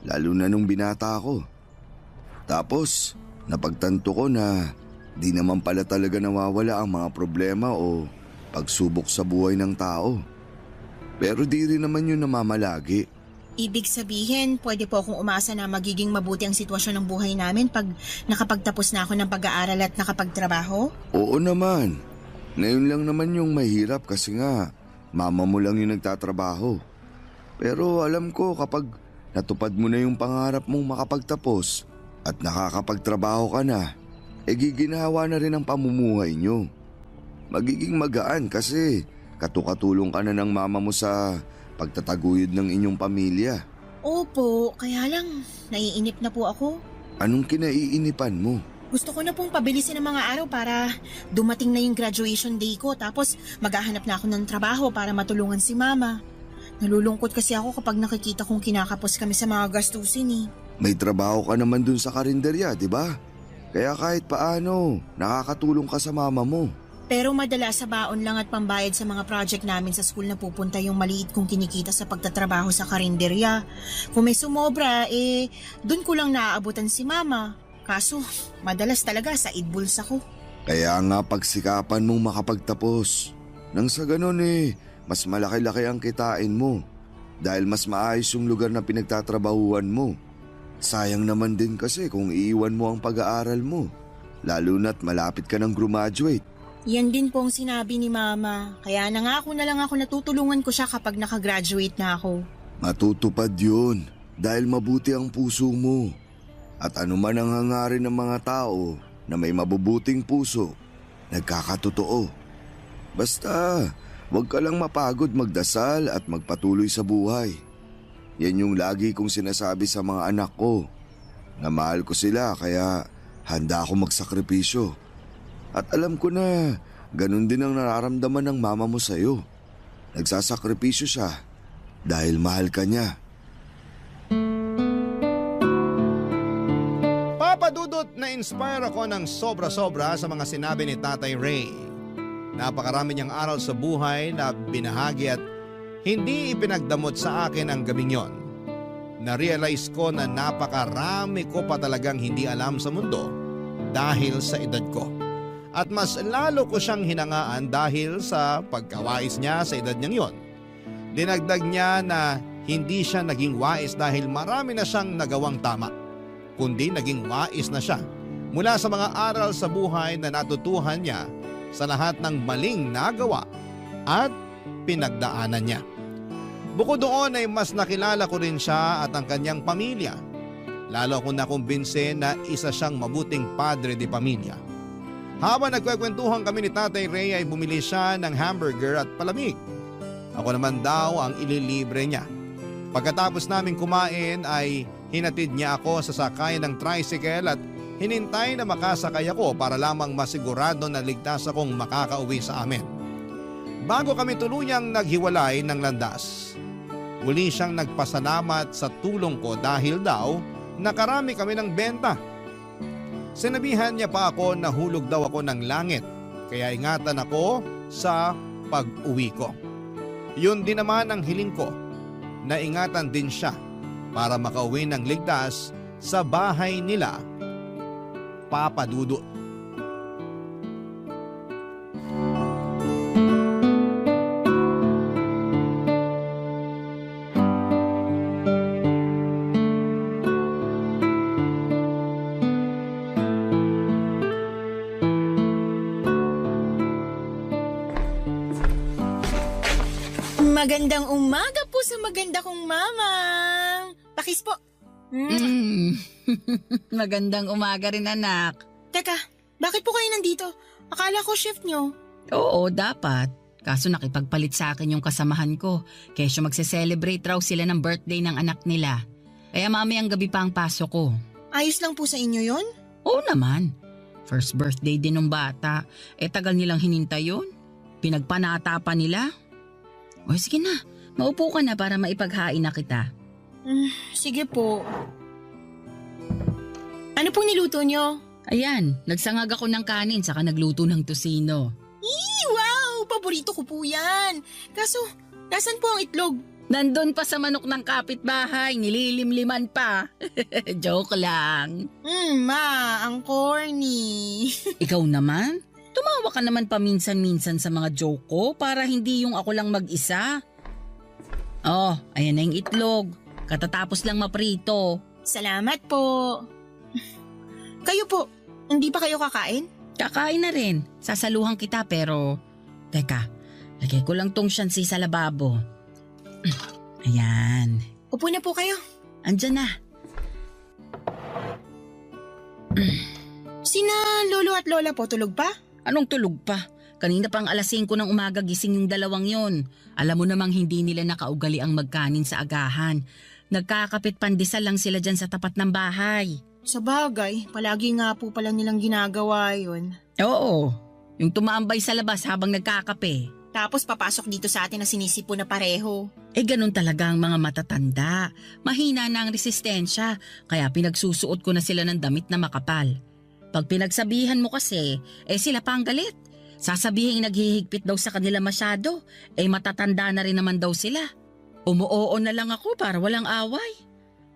lalo na nung binata ako. Tapos, napagtanto ko na di naman pala talaga nawawala ang mga problema o pagsubok sa buhay ng tao. Pero di rin naman yun namamalagi. Ibig sabihin, pwede po akong umasa na magiging mabuti ang sitwasyon ng buhay namin pag nakapagtapos na ako ng pag-aaral at nakapagtrabaho? Oo naman. Ngayon lang naman yung mahirap kasi nga mama mo lang yung nagtatrabaho. Pero alam ko kapag natupad mo na yung pangarap mong makapagtapos at nakakapagtrabaho ka na, giginawa na rin ang pamumuhay nyo. Magiging magaan kasi katukatulong ka na ng mama mo sa pagtataguyod ng inyong pamilya. Opo, kaya lang naiinip na po ako. Anong kinaiinipan mo? Gusto ko na pong pabilisin ang mga araw para dumating na yung graduation day ko tapos maghahanap na ako ng trabaho para matulungan si mama. Nalulungkot kasi ako kapag nakikita kong kinakapos kami sa mga gastusin eh. May trabaho ka naman dun sa karinderya, di ba? Kaya kahit paano, nakakatulong ka sa mama mo. Pero madalas sa baon lang at pambayad sa mga project namin sa school na pupunta yung maliit kong kinikita sa pagtatrabaho sa karinderya. Kung may sumobra, dun ko lang naaabutan si mama. Kaso, madalas talaga sa idbuls ako. Kaya nga pagsikapan mong makapagtapos. Nang sa ganun mas malaki-laki ang kitain mo. Dahil mas maayos yung lugar na pinagtatrabahuan mo. Sayang naman din kasi kung iiwan mo ang pag-aaral mo. Lalo na't malapit ka ng graduate. Yan din po ang sinabi ni mama. Kaya nangako na lang ako na tutulungan ko siya kapag nakagraduate na ako. Matutupad yun dahil mabuti ang puso mo. At anuman ang hangarin ng mga tao na may mabubuting puso, nagkakatotoo. Basta, huwag ka lang mapagod magdasal at magpatuloy sa buhay. Yan yung lagi kong sinasabi sa mga anak ko. Na mahal ko sila kaya handa ako magsakripisyo. At alam ko na ganun din ang nararamdaman ng mama mo sa'yo. Nagsasakripisyo siya dahil mahal ka niya. Papadudot na inspire ako ng sobra-sobra sa mga sinabi ni Tatay Ray. Napakarami niyang aral sa buhay na binahagi at hindi ipinagdamot sa akin ang gabing yon. Na-realize ko na napakarami ko pa talagang hindi alam sa mundo dahil sa edad ko. At mas lalo ko siyang hinangaan dahil sa pagkawais niya sa edad niyang yon. Dinagdag niya na hindi siya naging wais dahil marami na siyang nagawang tama. kundi naging wais na siya mula sa mga aral sa buhay na natutuhan niya sa lahat ng maling nagawa at pinagdaanan niya. Bukod doon ay mas nakilala ko rin siya at ang kanyang pamilya. Lalo akong nakumbinse na isa siyang mabuting padre de pamilya. Habang nagkwekwentuhan kami ni Tatay Ray ay bumili siya ng hamburger at palamig. Ako naman daw ang ililibre niya. Pagkatapos namin kumain ay hinatid niya ako sa sakayan ng tricycle at hinintay na makasakay ako para lamang masigurado na ligtas akong makakauwi sa amin. Bago kami tuluyang naghiwalay ng landas, muli siyang nagpasalamat sa tulong ko dahil daw nakarami kami ng benta. Sinabihan niya pa ako na hulog daw ako ng langit kaya ingatan ako sa pag-uwi ko. Yun din naman ang hiling ko, na ingatan din siya para makauwi ng ligtas sa bahay nila, Papa Dudut. Magandang umaga po sa maganda kong mamang. Pakis po. Magandang umaga rin, anak. Teka, bakit po kayo nandito? Akala ko shift nyo. Oo, dapat. Kaso nakipagpalit sa akin yung kasamahan ko. Kesyo magse-celebrate raw sila ng birthday ng anak nila. Kaya mamayang gabi pa ang pasok ko. Ayos lang po sa inyo yon? Oo naman. First birthday din ng bata. Tagal nilang hinintay yun. Pinagpanata pa nila. O sige na, maupo ka na para maipaghain na kita. Sige po. Ano pong niluto nyo? Ayan, nagsangag ako ng kanin saka nagluto ng tosino. Wow! Paborito ko po yan. Kaso, nasan po ang itlog? Nandun pa sa manok ng kapitbahay, nililimliman pa. Joke lang. Ma, ang corny. Ikaw naman? Tumawa ka naman paminsan-minsan sa mga joke ko para hindi yung ako lang mag-isa. Oh, ayan na yung itlog. Katatapos lang maprito. Salamat po. Kayo po, hindi pa kayo kakain? Kakain na rin. Sasaluhan kita pero... Teka, lagay ko lang tong syansi sa lababo. Ayan. Upo na po kayo. Andyan na. Sina lolo at lola po tulog pa? Anong tulog pa? Kanina pang alas 5 ng umaga gising yung dalawang yon. Alam mo namang hindi nila nakaugali ang magkanin sa agahan. Nagkakapit pandesal lang sila dyan sa tapat ng bahay. Sa bagay, palagi nga po pala nilang ginagawa yun. Oo, yung tumambay sa labas habang nagkakape. Tapos papasok dito sa atin na sinisipo na pareho. Ganun talaga ang mga matatanda. Mahina na ang resistensya, kaya pinagsusuot ko na sila ng damit na makapal. Pag pinagsabihan mo kasi, sila pa ang galit. Sasabihin naghihigpit daw sa kanila masyado, matatanda na rin naman daw sila. Umuoo na lang ako para walang away.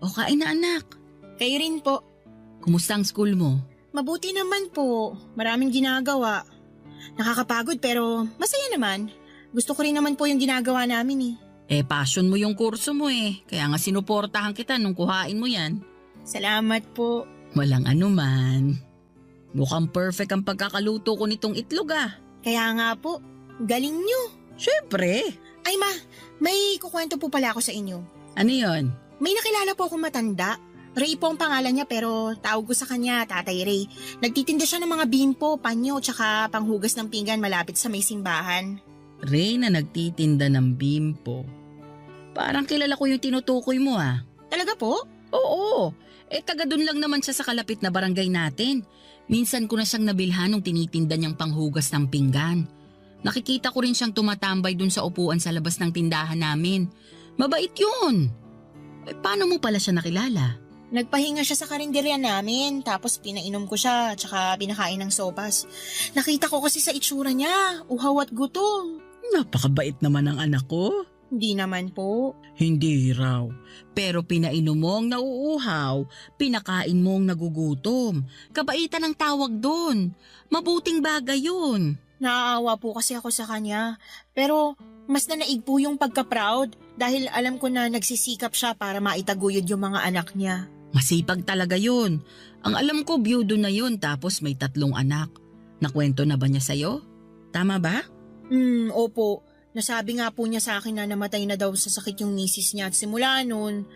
O kain na anak. Kayo rin po. Kumusta ang school mo? Mabuti naman po. Maraming ginagawa. Nakakapagod pero masaya naman. Gusto ko rin naman po yung ginagawa namin . Passion mo yung kurso mo . Kaya nga sinuportahan kita nung kuhain mo yan. Salamat po. Walang anuman. Mukhang perfect ang pagkakaluto ko nitong itlog . Kaya nga po, galing nyo. Syempre. Ay ma, may kukwento po pala ako sa inyo. Ano yon? May nakilala po akong matanda. Ray po ang pangalan niya pero tawag ko sa kanya Tatay Ray. Nagtitinda siya ng mga bimpo, panyo, tsaka panghugas ng pinggan malapit sa may simbahan. Ray na nagtitinda ng bimpo. Parang kilala ko yung tinutukoy mo . Talaga po? Oo. Taga dun lang naman siya sa kalapit na barangay natin. Minsan ko na siyang nabilhan nung tinitinda niyang panghugas ng pinggan. Nakikita ko rin siyang tumatambay dun sa upuan sa labas ng tindahan namin. Mabait yun. Paano mo pala siya nakilala? Nagpahinga siya sa karinderya namin, tapos pinainom ko siya, tsaka pinakain ng sopas. Nakita ko kasi sa itsura niya, uhaw at gutom. Napakabait naman ang anak ko. Hindi naman po. Hindi raw. Pero pinainom mong nauuhaw, pinakain mong nagugutom. Kabaitan ang tawag doon. Mabuting bagay yun. Naaawa po kasi ako sa kanya. Pero mas nanaig po yung pagka-proud dahil alam ko na nagsisikap siya para maitaguyod yung mga anak niya. Masipag talaga yun. Ang alam ko, biyudo na yun tapos may 3 anak. Nakwento na ba niya sa'yo? Tama ba? Opo. Nasabi nga po niya sa akin na namatay na daw sa sakit yung misis niya at simula noon,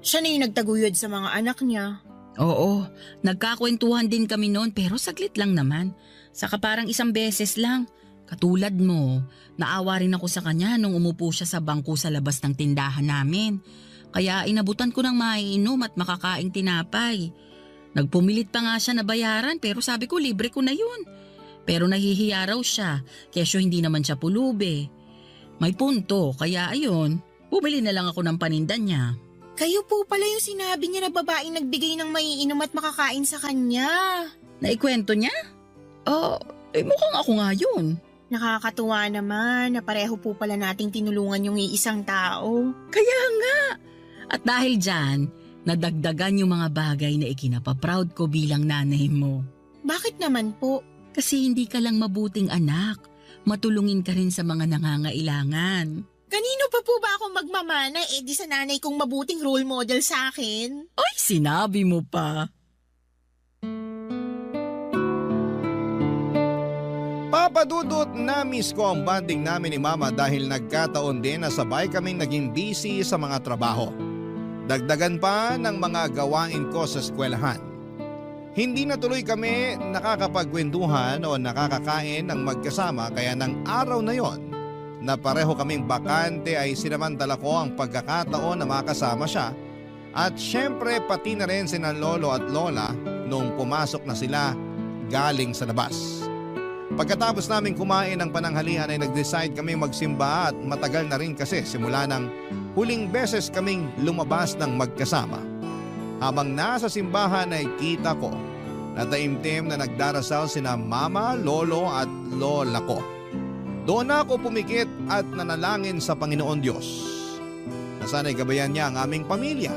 siya na yung nagtaguyod sa mga anak niya. Oo, nagkakwentuhan din kami noon pero saglit lang naman. Saka parang 1 beses lang. Katulad mo, naawa rin ako sa kanya nung umupo siya sa bangko sa labas ng tindahan namin. Kaya inabutan ko ng maiinom at makakaing tinapay. Nagpumilit pa nga siya na bayaran pero sabi ko libre ko na yun. Pero nahihiya raw siya, kesyo hindi naman siya pulubi. May punto, kaya ayun, bumili na lang ako ng paninda niya. Kayo po pala yung sinabi niya na babaeng nagbigay ng maiinom at makakain sa kanya. Naikwento niya? Mukhang ako nga yun. Nakakatuwa naman na pareho po pala nating tinulungan yung iisang tao. Kaya nga. At dahil dyan, nadagdagan yung mga bagay na ikinapaproud ko bilang nanay mo. Bakit naman po? Kasi hindi ka lang mabuting anak. Matulungin ka rin sa mga nangangailangan. Kanino pa po ba ako magmamana di sa nanay kong mabuting role model sa akin? Ay, sinabi mo pa. Papadudot na miss ko ang bonding namin ni Mama dahil nagkataon din na sabay kaming naging busy sa mga trabaho. Dagdagan pa ng mga gawain ko sa eskwelahan. Hindi na tuloy kami nakakapagkwentuhan o nakakakain ng magkasama kaya ng araw na yon na pareho kaming bakante ay sinamantala ko ang pagkakataon na makasama siya at syempre pati na rin sina lolo at lola nung pumasok na sila galing sa labas. Pagkatapos namin kumain ng pananghalian ay nag-decide kami magsimba at matagal na rin kasi simula ng huling beses kaming lumabas ng magkasama. Habang nasa simbahan ay kita ko na taimtim na nagdarasal sina mama, lolo at lola ko. Doon ako pumikit at nanalangin sa Panginoon Diyos na sana'y gabayan niya ang aming pamilya.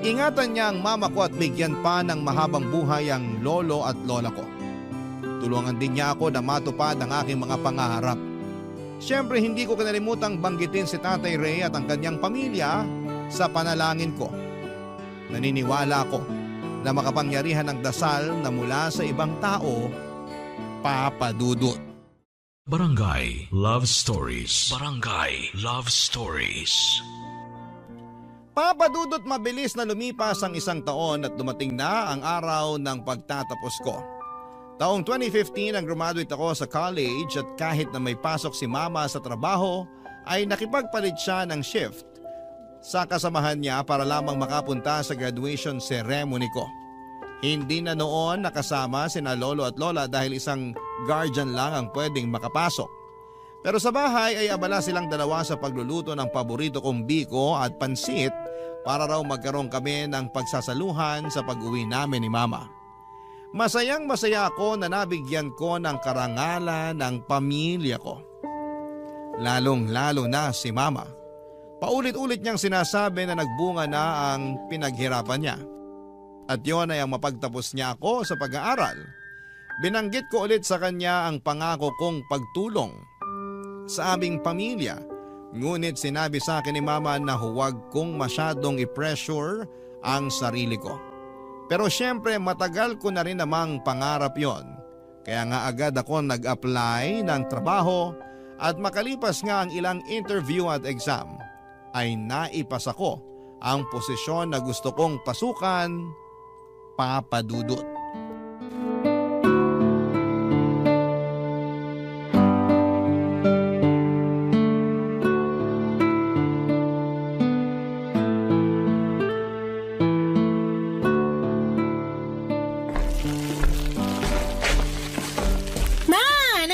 Ingatan niya ang mama ko at bigyan pa ng mahabang buhay ang lolo at lola ko. Tulungan din niya ako na matupad ang aking mga pangarap. Siyempre hindi ko kinalimutang banggitin si Tatay Ray at ang kanyang pamilya sa panalangin ko. Naniniwala ako na makapangyarihan ang dasal na mula sa ibang tao, Papa Dudut. Barangay Love Stories. Barangay Love Stories. Papa Dudut, mabilis na lumipas ang 1 taon at dumating na ang araw ng pagtatapos ko. Taong 2015 ang graduate ako sa college at kahit na may pasok si Mama sa trabaho ay nakipagpalit siya ng shift sa kasamahan niya para lamang makapunta sa graduation ceremony ko. Hindi na noon nakasama sina lolo at lola dahil isang guardian lang ang pwedeng makapasok. Pero sa bahay ay abala silang dalawa sa pagluluto ng paborito kong biko at pansit para raw magkaroon kami ng pagsasaluhan sa pag-uwi namin ni Mama. Masayang masaya ako na nabigyan ko ng karangalan ng pamilya ko. Lalong-lalo na si Mama. Paulit-ulit niyang sinasabi na nagbunga na ang pinaghirapan niya. At yon ay ang mapagtapos niya ako sa pag-aaral. Binanggit ko ulit sa kanya ang pangako kong pagtulong sa aming pamilya. Ngunit sinabi sa akin ni Mama na huwag kong masyadong i-pressure ang sarili ko. Pero syempre matagal ko na rin namang pangarap yon. Kaya nga agad ako nag-apply ng trabaho at makalipas nga ang ilang interview at exam ay naipasa ko ang posisyon na gusto kong pasukan, Papa Dudut.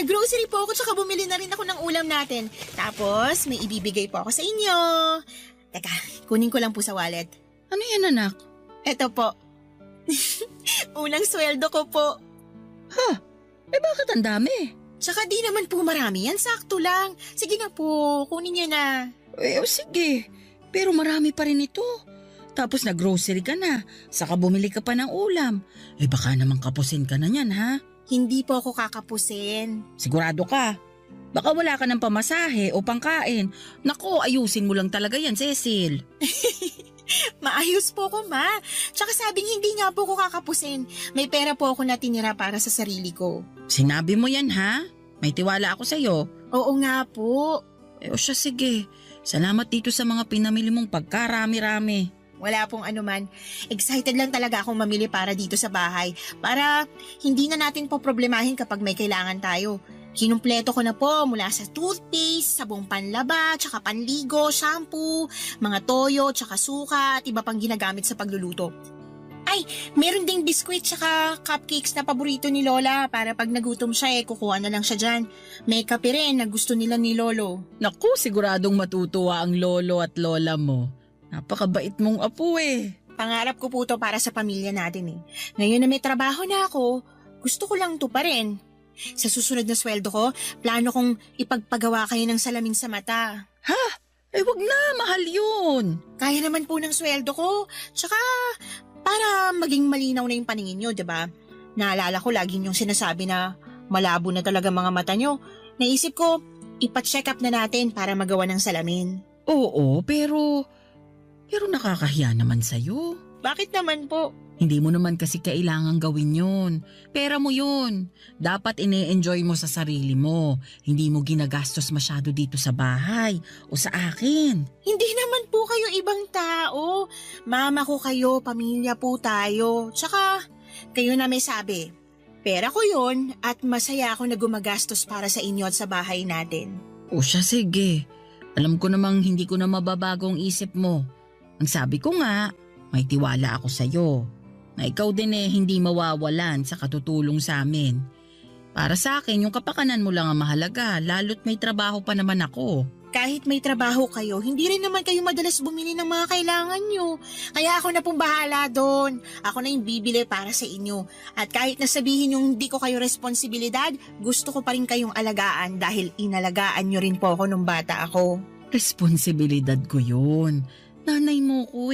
Nag-grocery po ako tsaka bumili na rin ako ng ulam natin. Tapos may ibibigay po ako sa inyo. Teka, kunin ko lang po sa wallet. Ano yan, anak? Eto po. Unang sweldo ko po. Bakit ang dami? Tsaka di naman po marami yan, sakto lang. Sige na po, kunin niyo na. Sige. Pero marami pa rin ito. Tapos nag-grocery ka na, saka bumili ka pa ng ulam. Baka naman kapusin ka na yan, ha? Hindi po ako kakapusin. Sigurado ka? Baka wala ka ng pamasahe o pangkain. Nako, ayusin mo lang talaga yan, Cecil. Maayos po ko, ma. Tsaka sabing hindi nga po ko kakapusin. May pera po ako natinira para sa sarili ko. Sinabi mo yan ha? May tiwala ako sa'yo. Oo nga po. O siya sige. Salamat dito sa mga pinamili mong pagkarami-rami. Wala pong anuman. Excited lang talaga akong mamili para dito sa bahay. Para hindi na natin po problemahin kapag may kailangan tayo. Kinumpleto ko na po mula sa toothpaste, sabong panlaba, tsaka panligo, shampoo, mga toyo, tsaka suka at iba pang ginagamit sa pagluluto. Ay, meron ding biskwit tsaka cupcakes na paborito ni Lola para pag nagutom siya kukuha na lang siya dyan. May kape rin na gusto nila ni Lolo. Naku, siguradong matutuwa ang lolo at lola mo. Napakabait mong apo Pangarap ko po to para sa pamilya natin Ngayon na may trabaho na ako, gusto ko lang to pa rin. Sa susunod na sweldo ko, plano kong ipagpagawa kayo ng salamin sa mata. Ha? Wag na, mahal yun. Kaya naman po ng sweldo ko. Tsaka, para maging malinaw na yung paningin nyo, diba? Naalala ko lagi yung sinasabi na malabo na talaga mga mata nyo. Naisip ko, ipa-check up na natin para magawa ng salamin. Oo, pero nakakahiya naman sa'yo. Bakit naman po? Hindi mo naman kasi kailangang gawin yun. Pera mo yun. Dapat ine-enjoy mo sa sarili mo. Hindi mo ginagastos masyado dito sa bahay o sa akin. Hindi naman po kayo ibang tao. Mama ko kayo, pamilya po tayo. Tsaka, kayo na may sabi. Pera ko yun at masaya ako na gumagastos para sa inyo at sa bahay natin. O siya, sige. Alam ko namang hindi ko na mababago ang isip mo. Ang sabi ko nga, may tiwala ako sa'yo. Na ikaw din hindi mawawalan sa katutulong sa amin. Para sa akin, yung kapakanan mo lang ang mahalaga, lalo't may trabaho pa naman ako. Kahit may trabaho kayo, hindi rin naman kayo madalas bumili ng mga kailangan nyo. Kaya ako na pong bahala doon. Ako na yung bibili para sa inyo. At kahit nasabihin yung hindi ko kayo responsibilidad, gusto ko pa rin kayong alagaan dahil inalagaan nyo rin po ako nung bata ako. Responsibilidad ko yun. Nanay mo ko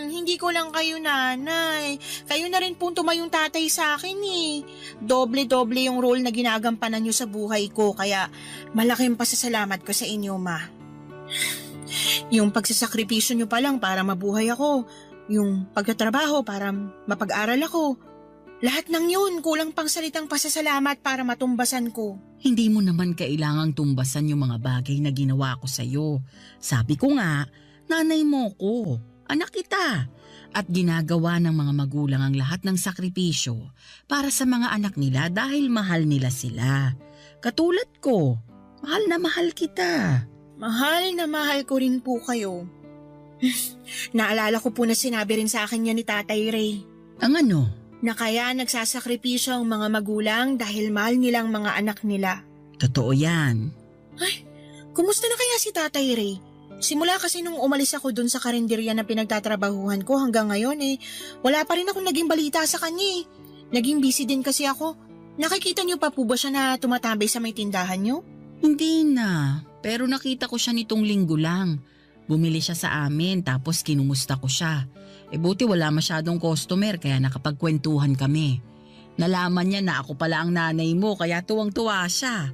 Hindi ko lang kayo nanay. Kayo na rin po tumayong tatay sa akin Doble-doble yung role na ginagampanan nyo sa buhay ko, kaya malaking pasasalamat ko sa inyo, ma. Yung pagsasakripisyo nyo pa lang para mabuhay ako, yung pagtatrabaho para mapag-aral ako, lahat ng yun kulang pang salitang pasasalamat para matumbasan ko. Hindi mo naman kailangang tumbasan yung mga bagay na ginawa ko sa'yo. Sabi ko nga, nanay mo ko, anak kita, at ginagawa ng mga magulang ang lahat ng sakripisyo para sa mga anak nila dahil mahal nila sila. Katulad ko, mahal na mahal kita. Mahal na mahal ko rin po kayo. Naalala ko po na sinabi rin sa akin niya ni Tatay Ray. Ang ano? Na kaya nagsasakripisyo ang mga magulang dahil mahal nilang mga anak nila. Totoo yan. Ay, kumusta na kaya si Tatay Ray? Simula kasi nung umalis ako dun sa karinderya na pinagtatrabahuhan ko hanggang ngayon wala pa rin akong naging balita sa kanya Naging busy din kasi ako. Nakikita niyo pa po ba siya na tumatambay sa may tindahan niyo? Hindi na, pero nakita ko siya nitong linggo lang. Bumili siya sa amin tapos kinumusta ko siya. Buti wala masyadong customer kaya nakapagkwentuhan kami. Nalaman niya na ako pala ang nanay mo kaya tuwang-tuwa siya.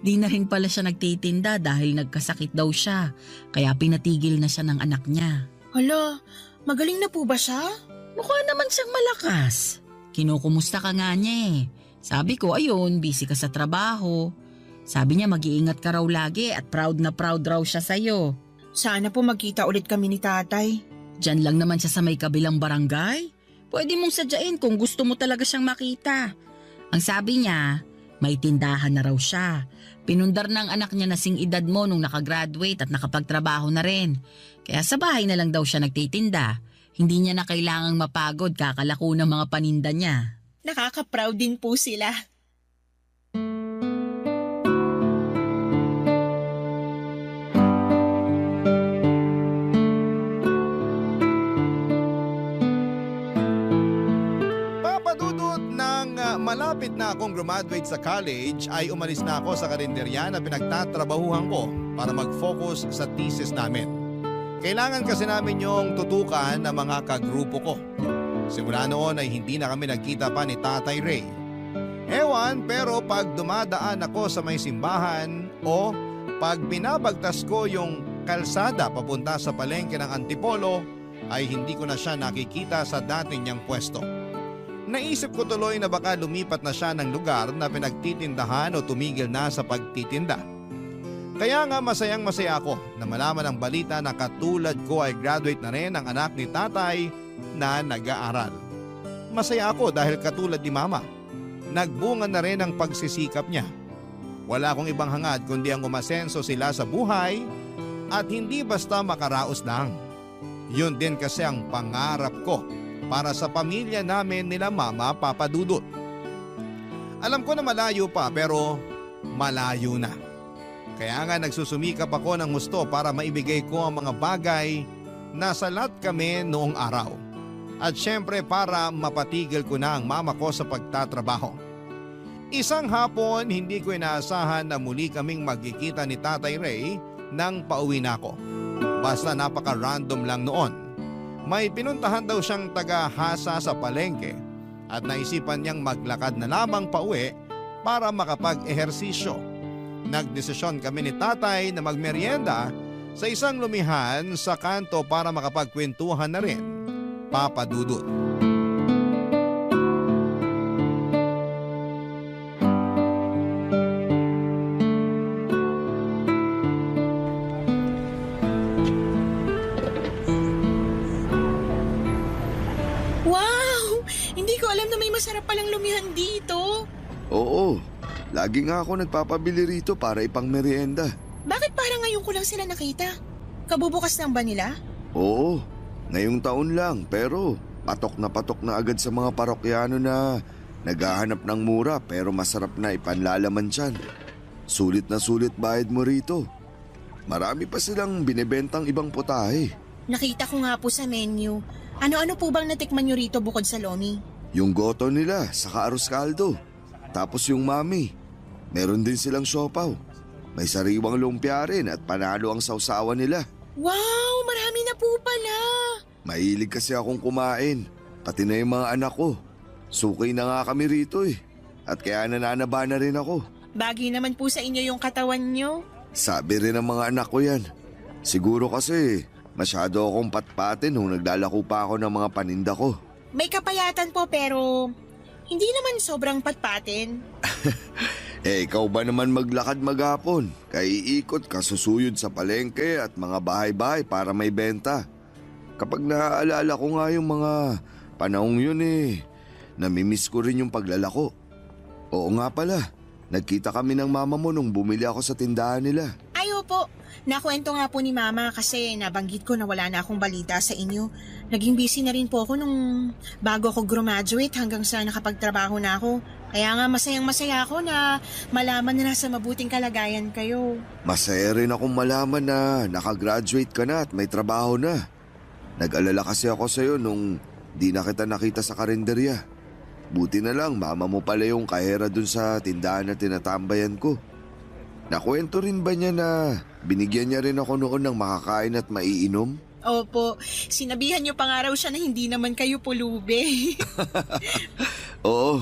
Di na rin pala siya nagtitinda dahil nagkasakit daw siya. Kaya pinatigil na siya ng anak niya. Hala, magaling na po ba siya? Mukha naman siyang malakas. Kinukumusta ka nga niya Sabi ko, ayun, busy ka sa trabaho. Sabi niya mag-iingat ka raw lagi at proud na proud raw siya sa'yo. Sana po magkita ulit kami ni tatay. Diyan lang naman siya sa may kabilang barangay. Pwede mong sadyain kung gusto mo talaga siyang makita. Ang sabi niya, may tindahan na raw siya. Pinundar ng anak niya na sing edad mo nung nakagraduate at nakapagtrabaho na rin. Kaya sa bahay na lang daw siya nagtitinda. Hindi niya na kailangang mapagod kakalako ng mga paninda niya. Nakaka-proud din po sila. Malapit na akong graduate sa college ay umalis na ako sa karinderya na pinagtatrabahuhan ko para mag-focus sa thesis namin. Kailangan kasi namin yung tutukan ng mga kagrupo ko. Simula noon ay hindi na kami nagkita pa ni Tatay Ray. Ewan, pero pag dumadaan ako sa may simbahan o pag binabagtas ko yung kalsada papunta sa palengke ng Antipolo ay hindi ko na siya nakikita sa dating niyang pwesto. Naisip ko tuloy na baka lumipat na siya ng lugar na pinagtitindahan o tumigil na sa pagtitinda. Kaya nga masayang-masaya ako na malaman ang balita na katulad ko ay graduate na rin ang anak ni tatay na nag-aaral. Masaya ako dahil katulad ni mama, nagbunga na rin ang pagsisikap niya. Wala akong ibang hangad kundi ang umasenso sila sa buhay at hindi basta makaraos lang. Yun din kasi ang pangarap ko para sa pamilya namin nila Mama Papa Dudut. Alam ko na malayo pa pero malayo na. Kaya nga nagsusumikap ako ng gusto para maibigay ko ang mga bagay na salat kami noong araw. At syempre para mapatigil ko na ang mama ko sa pagtatrabaho. Isang hapon hindi ko inaasahan na muli kaming magkikita ni Tatay Ray nang pauwi na ako. Basta napaka-random lang noon. May pinuntahan daw siyang taga-hasa sa palengke at naisipan niyang maglakad na lamang pauwi para makapag-ehersisyo. Nagdesisyon kami ni tatay na magmerienda sa isang lumihan sa kanto para makapagkwentuhan na rin, Papa Dudut. Masarap palang lumihan dito. Oo, lagi nga ako nagpapabili rito para ipang merienda. Bakit parang ngayon ko lang sila nakita? Kabubukas lang ba nila? Oo, ngayong taon lang pero patok na agad sa mga parokyano na naghahanap ng mura pero masarap na ipanlalaman tiyan. Sulit na sulit bayad mo rito. Marami pa silang binibentang ibang putahe. Nakita ko nga po sa menu. Ano-ano po bang natikman nyo rito bukod sa lomi? Yung goto nila, saka arroz caldo. Tapos yung mami. Meron din silang siopaw. May sariwang lumpia rin at panalo ang sausawan nila. Wow, marami na po pala. Mahilig kasi akong kumain. Pati na yung mga anak ko. Suki na nga kami rito eh. At kaya nananaba na rin ako. Bagay naman po sa inyo yung katawan nyo. Sabi rin ng mga anak ko yan. Siguro kasi masyado akong patpatin nung naglalako pa ako ng mga paninda ko. May kapayatan po pero hindi naman sobrang patpatin. Ikaw ba naman maglakad maghapon? Kaya iikot ka susuyod sa palengke at mga bahay-bahay para may benta. Kapag naaalala ko nga yung mga panahong yun namimiss ko rin yung paglalako. Oo nga pala, nagkita kami ng mama mo nung bumili ako sa tindahan nila. Ay opo, nakwento nga po ni mama kasi nabanggit ko na wala na akong balita sa inyo. Naging busy na rin po ako nung bago ako graduate hanggang sa nakapagtrabaho na ako. Kaya nga masayang-masaya ako na malaman na nasa mabuting kalagayan kayo. Masaya rin akong malaman na nakagraduate ka na at may trabaho na. Nag-alala kasi ako sa'yo nung di na kita nakita sa karinderya. Buti na lang mama mo pala yung kahera dun sa tindahan na tinatambayan ko. Nakwento rin ba niya na binigyan niya rin ako noon ng makakain at maiinom? Opo, sinabihan niyo pa nga raw siya na hindi naman kayo pulube. Oo,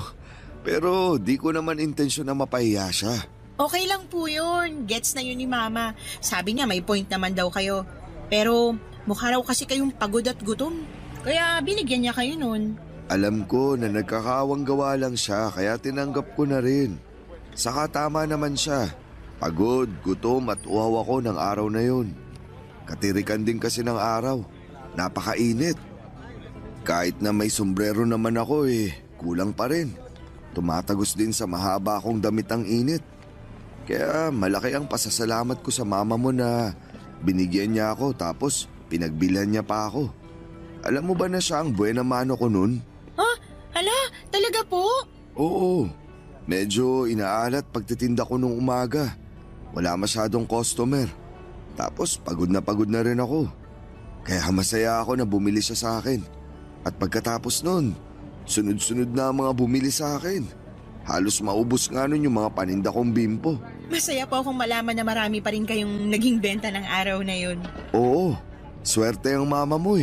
pero di ko naman intensyon na mapahiya siya. Okay lang po yun, gets na yun ni mama. Sabi niya may point naman daw kayo. Pero mukha raw kasi kayong pagod at gutom. Kaya binigyan niya kayo nun. Alam ko na nagkakawang gawa lang siya kaya tinanggap ko na rin. Saka tama naman siya. Pagod, gutom at uhaw ako ng araw na yun. Katirikan din kasi ng araw. Napakainit. Kahit na may sombrero naman ako kulang pa rin. Tumatagos din sa mahaba akong damit ang init. Kaya malaki ang pasasalamat ko sa mama mo na binigyan niya ako tapos pinagbilhan niya pa ako. Alam mo ba na siya ang buena mano ko nun? Ha? Hala, talaga po? Oo. Medyo inaalat pagtitinda ko nung umaga. Wala masyadong customer. Tapos pagod na rin ako. Kaya masaya ako na bumili siya sa akin. At pagkatapos nun, sunod-sunod na ang mga bumili sa akin. Halos maubos nga nun yung mga paninda kong bimpo. Masaya po akong malaman na marami pa rin kayong naging benta ng araw na yun. Oo, swerte ang mama mo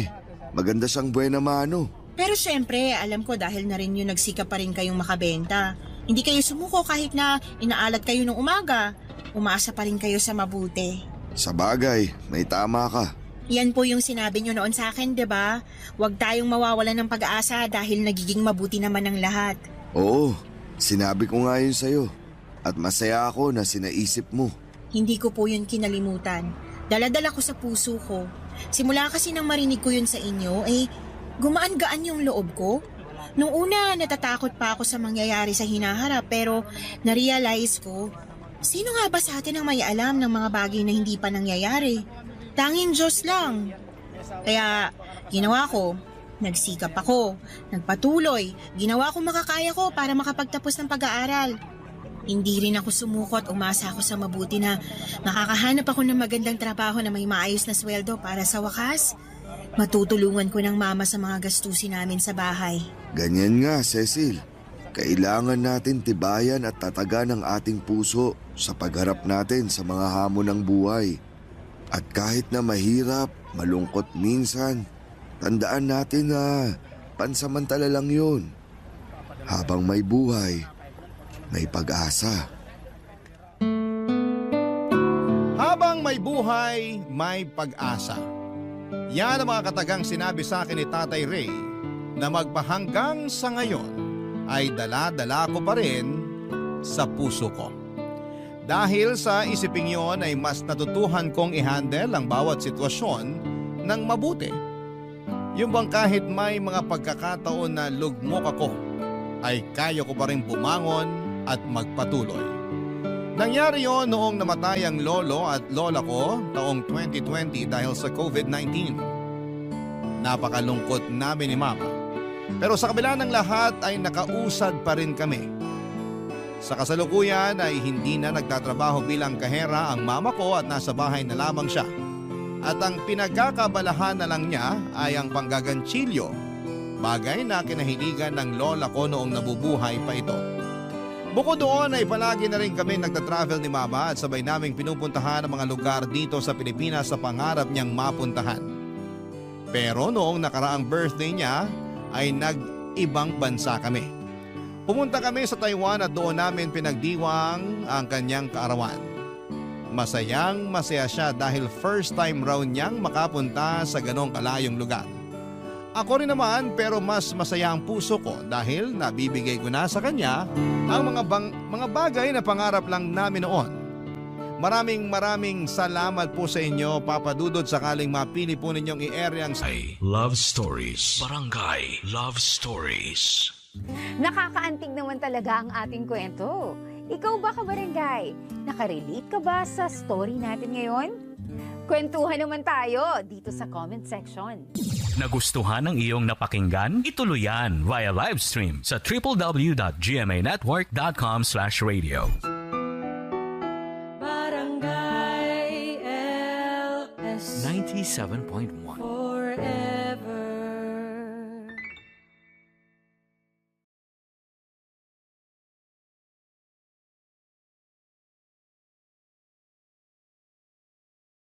Maganda siyang buena mano. Pero syempre, alam ko dahil na rin yun nagsikap pa rin kayong makabenta. Hindi kayo sumuko kahit na inaalat kayo nung umaga. Umaasa pa rin kayo sa mabuti. Sa bagay, may tama ka. Yan po yung sinabi nyo noon sa akin, 'di ba? Huwag tayong mawawalan ng pag-asa dahil nagiging mabuti naman ang lahat. Oo, sinabi ko nga yun sa'yo. At masaya ako na sinaisip mo. Hindi ko po yun kinalimutan. Daladala ko sa puso ko. Simula kasi nang marinig ko yun sa inyo, gumaan-gaan yung loob ko. Nung una, natatakot pa ako sa mangyayari sa hinaharap pero narealize ko, sino nga ba sa atin ang may alam ng mga bagay na hindi pa nangyayari? Tanging Diyos lang. Kaya ginawa ko, nagsikap ako, nagpatuloy, ginawa ko makakaya ko para makapagtapos ng pag-aaral. Hindi rin ako sumuko at umasa ako sa mabuti na makakahanap ako ng magandang trabaho na may maayos na sweldo para sa wakas, matutulungan ko ng mama sa mga gastusin namin sa bahay. Ganyan nga, Cecil. Kailangan natin tibayan at tatagan ang ating puso sa pagharap natin sa mga hamon ng buhay. At kahit na mahirap, malungkot minsan, tandaan natin na pansamantala lang yun. Habang may buhay, may pag-asa. Habang may buhay, may pag-asa. Yan ang mga katagang sinabi sa akin ni Tatay Ray na magpahanggang sa ngayon ay dala-dala ko pa rin sa puso ko. Dahil sa isiping yon ay mas natutuhan kong i-handle ang bawat sitwasyon ng mabuti. Yung bang kahit may mga pagkakataon na lugmok ako, ay kaya ko pa rin bumangon at magpatuloy. Nangyari yon noong namatay ang lolo at lola ko taong 2020 dahil sa COVID-19. Napakalungkot namin ni Mama. Pero sa kabila ng lahat ay nakausad pa rin kami. Sa kasalukuyan ay hindi na nagtatrabaho bilang kahera ang mama ko at nasa bahay na lamang siya. At ang pinagkakabalahan na lang niya ay ang panggaganchilyo, bagay na kinahiligan ng lola ko noong nabubuhay pa ito. Bukod doon ay palagi na rin kami nagtatravel ni Mama at sabay naming pinupuntahan ang mga lugar dito sa Pilipinas sa pangarap niyang mapuntahan. Pero noong nakaraang birthday niya ay nag-ibang bansa kami. Pumunta kami sa Taiwan at doon namin pinagdiwang ang kanyang kaarawan. Masayang masaya siya dahil first time raw niyang makapunta sa ganong kalayong lugar. Ako rin naman pero mas masaya ang puso ko dahil nabibigay ko na sa kanya ang mga bagay na pangarap lang namin noon. Maraming salamat po sa inyo, Papa Dudut, sakaling mapili po ninyong i-area ang Love Stories. Barangay Love Stories. Nakakaantig naman talaga ang ating kwento. Ikaw ba, kabarangay? Nakarelate ka ba sa story natin ngayon? Kwentuhan naman tayo dito sa comment section. Nagustuhan ng iyong napakinggan? Ituloy yan via live stream sa www.gmanetwork.com/radio. Barangay LS 97.1 forever.